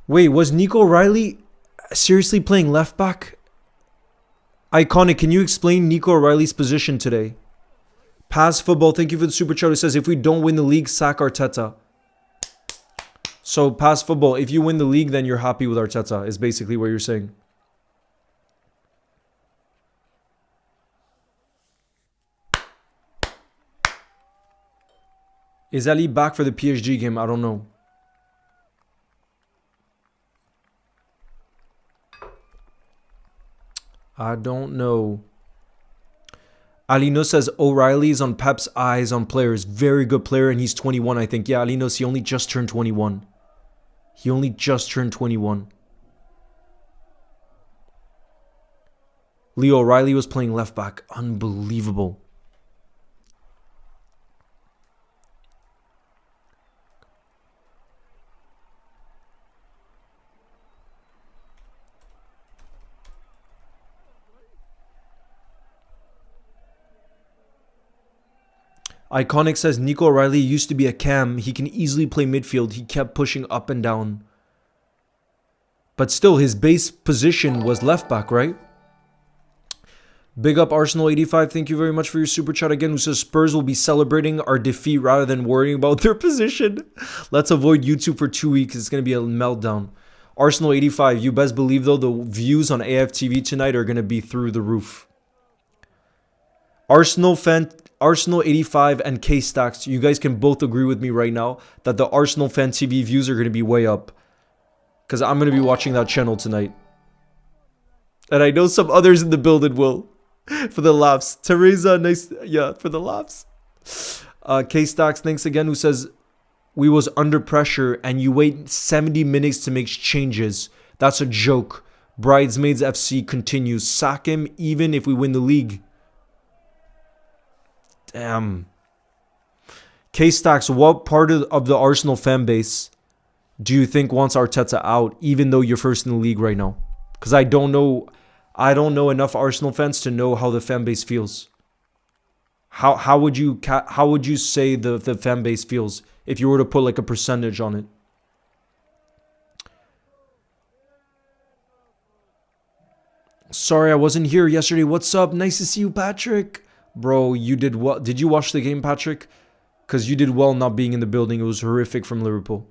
Wait, was Nico O'Reilly seriously playing left back? Iconic, can you explain Nico O'Reilly's position today? Pass Football, thank you for the super chat. It says, if we don't win the league, sack Arteta. So, Pass Football, if you win the league, then you're happy with Arteta, is basically what you're saying. Is Ali back for the PSG game? I don't know. I don't know. Alino says O'Reilly's on Pep's eyes on players. Very good player and he's 21, I think. Yeah, Alinos, he only just turned 21. He only just turned 21. Leo O'Reilly was playing left back. Unbelievable. Iconic says Nico O'Reilly used to be a cam. He can easily play midfield. He kept pushing up and down. But still, his base position was left back, right? Big up Arsenal 85. Thank you very much for your super chat again. Who says Spurs will be celebrating our defeat rather than worrying about their position. Let's avoid YouTube for 2 weeks. It's going to be a meltdown. Arsenal 85. You best believe, though, the views on AFTV tonight are going to be through the roof. Arsenal 85 and K-Stacks, you guys can both agree with me right now that the Arsenal Fan TV views are going to be way up. Because I'm going to be watching that channel tonight. And I know some others in the building will. For the laughs. Teresa, nice. Yeah, for the laughs. K-Stocks, thanks again, who says, we was under pressure and you wait 70 minutes to make changes. That's a joke. Bridesmaids FC continues. Sack him even if we win the league. Damn. K-Stacks, what part of the Arsenal fan base do you think wants Arteta out, even though you're first in the league right now? Because I don't know enough Arsenal fans to know how the fan base feels. How would you say the fan base feels if you were to put like a percentage on it? Sorry, I wasn't here yesterday. What's up? Nice to see you, Patrick. Bro, you did what? Did you watch the game, Patrick? Because you did well not being in the building. It was horrific from Liverpool.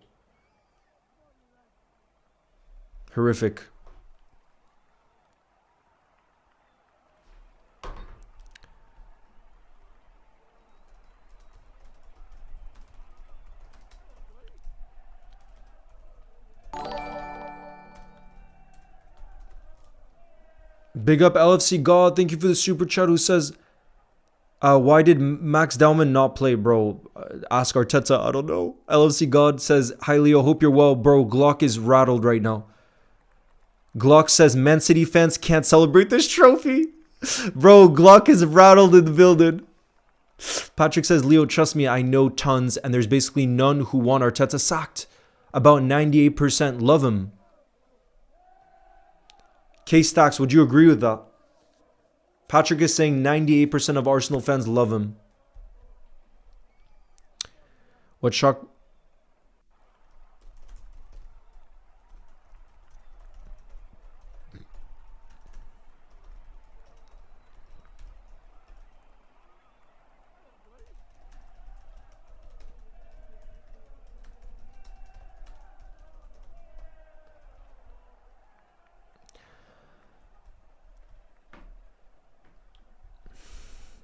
Horrific. Big up LFC God. Thank you for the super chat. Who says, why did Max Dowman not play, bro? Ask Arteta. I don't know. LFC God says, hi Leo, hope you're well, bro. Glock is rattled right now. Glock says, Man City fans can't celebrate this trophy. Bro, Glock is rattled in the building. Patrick says, Leo, trust me, I know tons, and there's basically none who want Arteta sacked. About 98% love him. K-Stacks, would you agree with that? Patrick is saying 98% of Arsenal fans love him. What shock?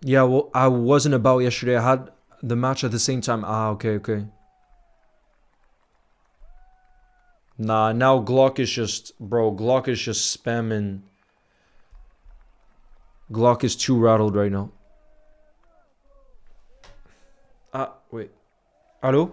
Yeah, well, I wasn't about yesterday. I had the match at the same time. Okay. Nah, now Glock is just... Bro, Glock is just spamming. Glock is too rattled right now. Wait. Hello?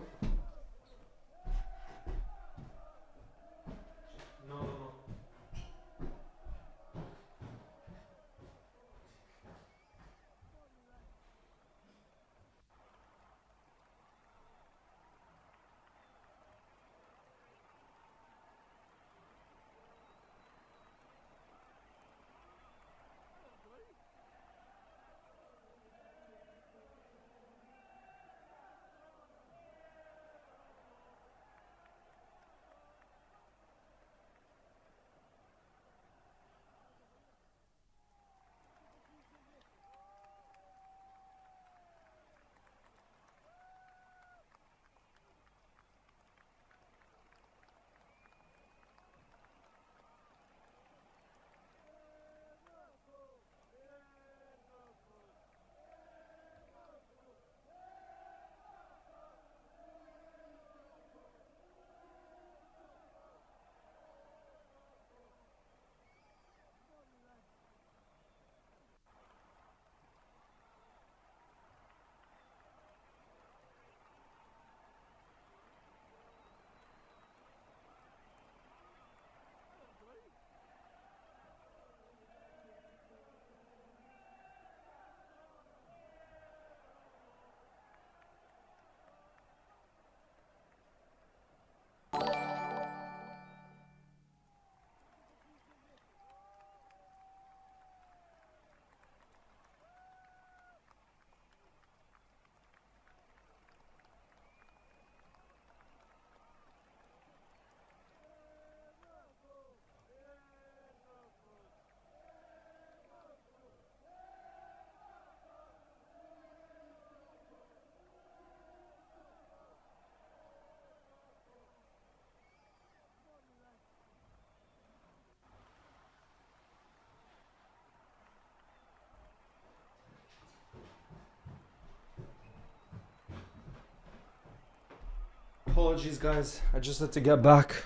Apologies, guys. I just had to get back.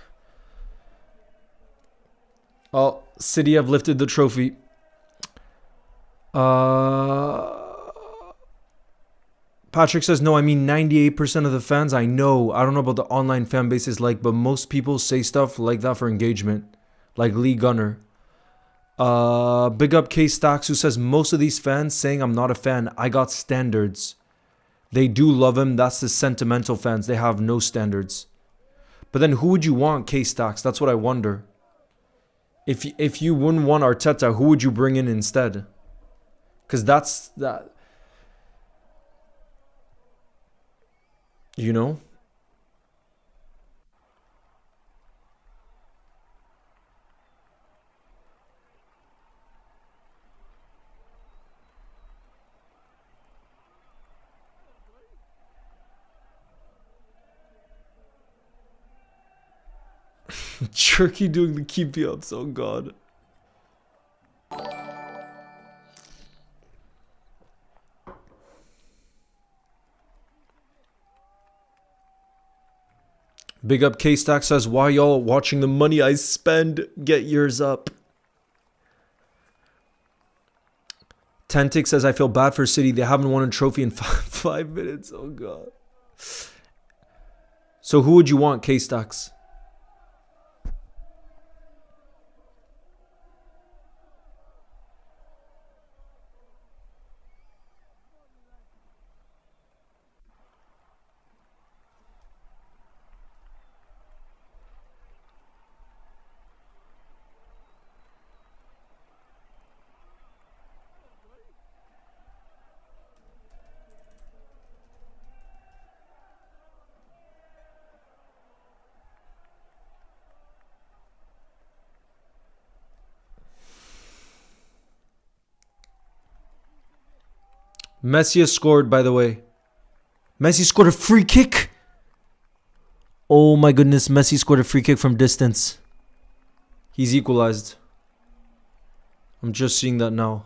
Oh, City have lifted the trophy. Patrick Patrick says, no, I mean 98% of the fans. I know. I don't know about the online fan bases like, but most people say stuff like that for engagement. Like Lee Gunner. Big up K Stacks, who says, most of these fans saying I'm not a fan. I got standards. They do love him. That's the sentimental fans. They have no standards. But then who would you want, K Stacks? That's what I wonder. If you wouldn't want Arteta, who would you bring in instead? Because that's that. You know? Turkey doing the keepy ups, oh god. Big up K-Stack says, why y'all watching the money I spend? Get yours up. Tentic says, I feel bad for City. They haven't won a trophy in 5 minutes. Oh god. So who would you want, K-Stacks? Messi has scored, by the way. Messi scored a free kick. Oh my goodness, Messi scored a free kick from distance. He's equalized. I'm just seeing that now.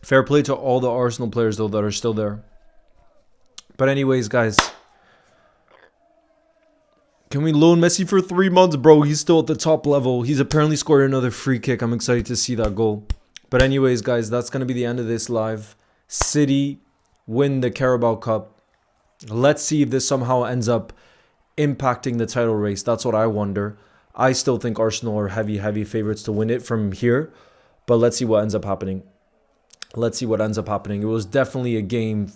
Fair play to all the Arsenal players, though, that are still there. But anyways, guys. Can we loan Messi for 3 months, bro? He's still at the top level. He's apparently scored another free kick. I'm excited to see that goal. But anyways, guys, that's going to be the end of this live. City win the Carabao Cup. Let's see if this somehow ends up impacting the title race. That's what I wonder. I still think Arsenal are heavy favorites to win it from here. But let's see what ends up happening. Let's see what ends up happening. It was definitely a game.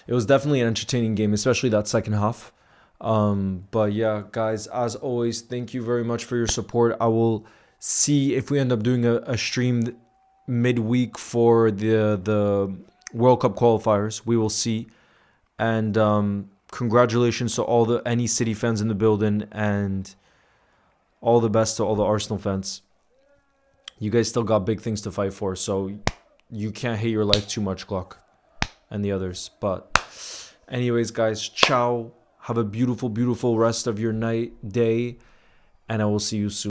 It was definitely an entertaining game, especially that second half. But yeah, guys, as always, thank you very much for your support. I will see if we end up doing a stream midweek for the World Cup qualifiers. We will see. And congratulations to all any City fans in the building, and all the best to all the Arsenal fans. You guys still got big things to fight for, so you can't hate your life too much, Glock and the others. But anyways, guys, ciao. Have a beautiful rest of your night, day, and I will see you soon.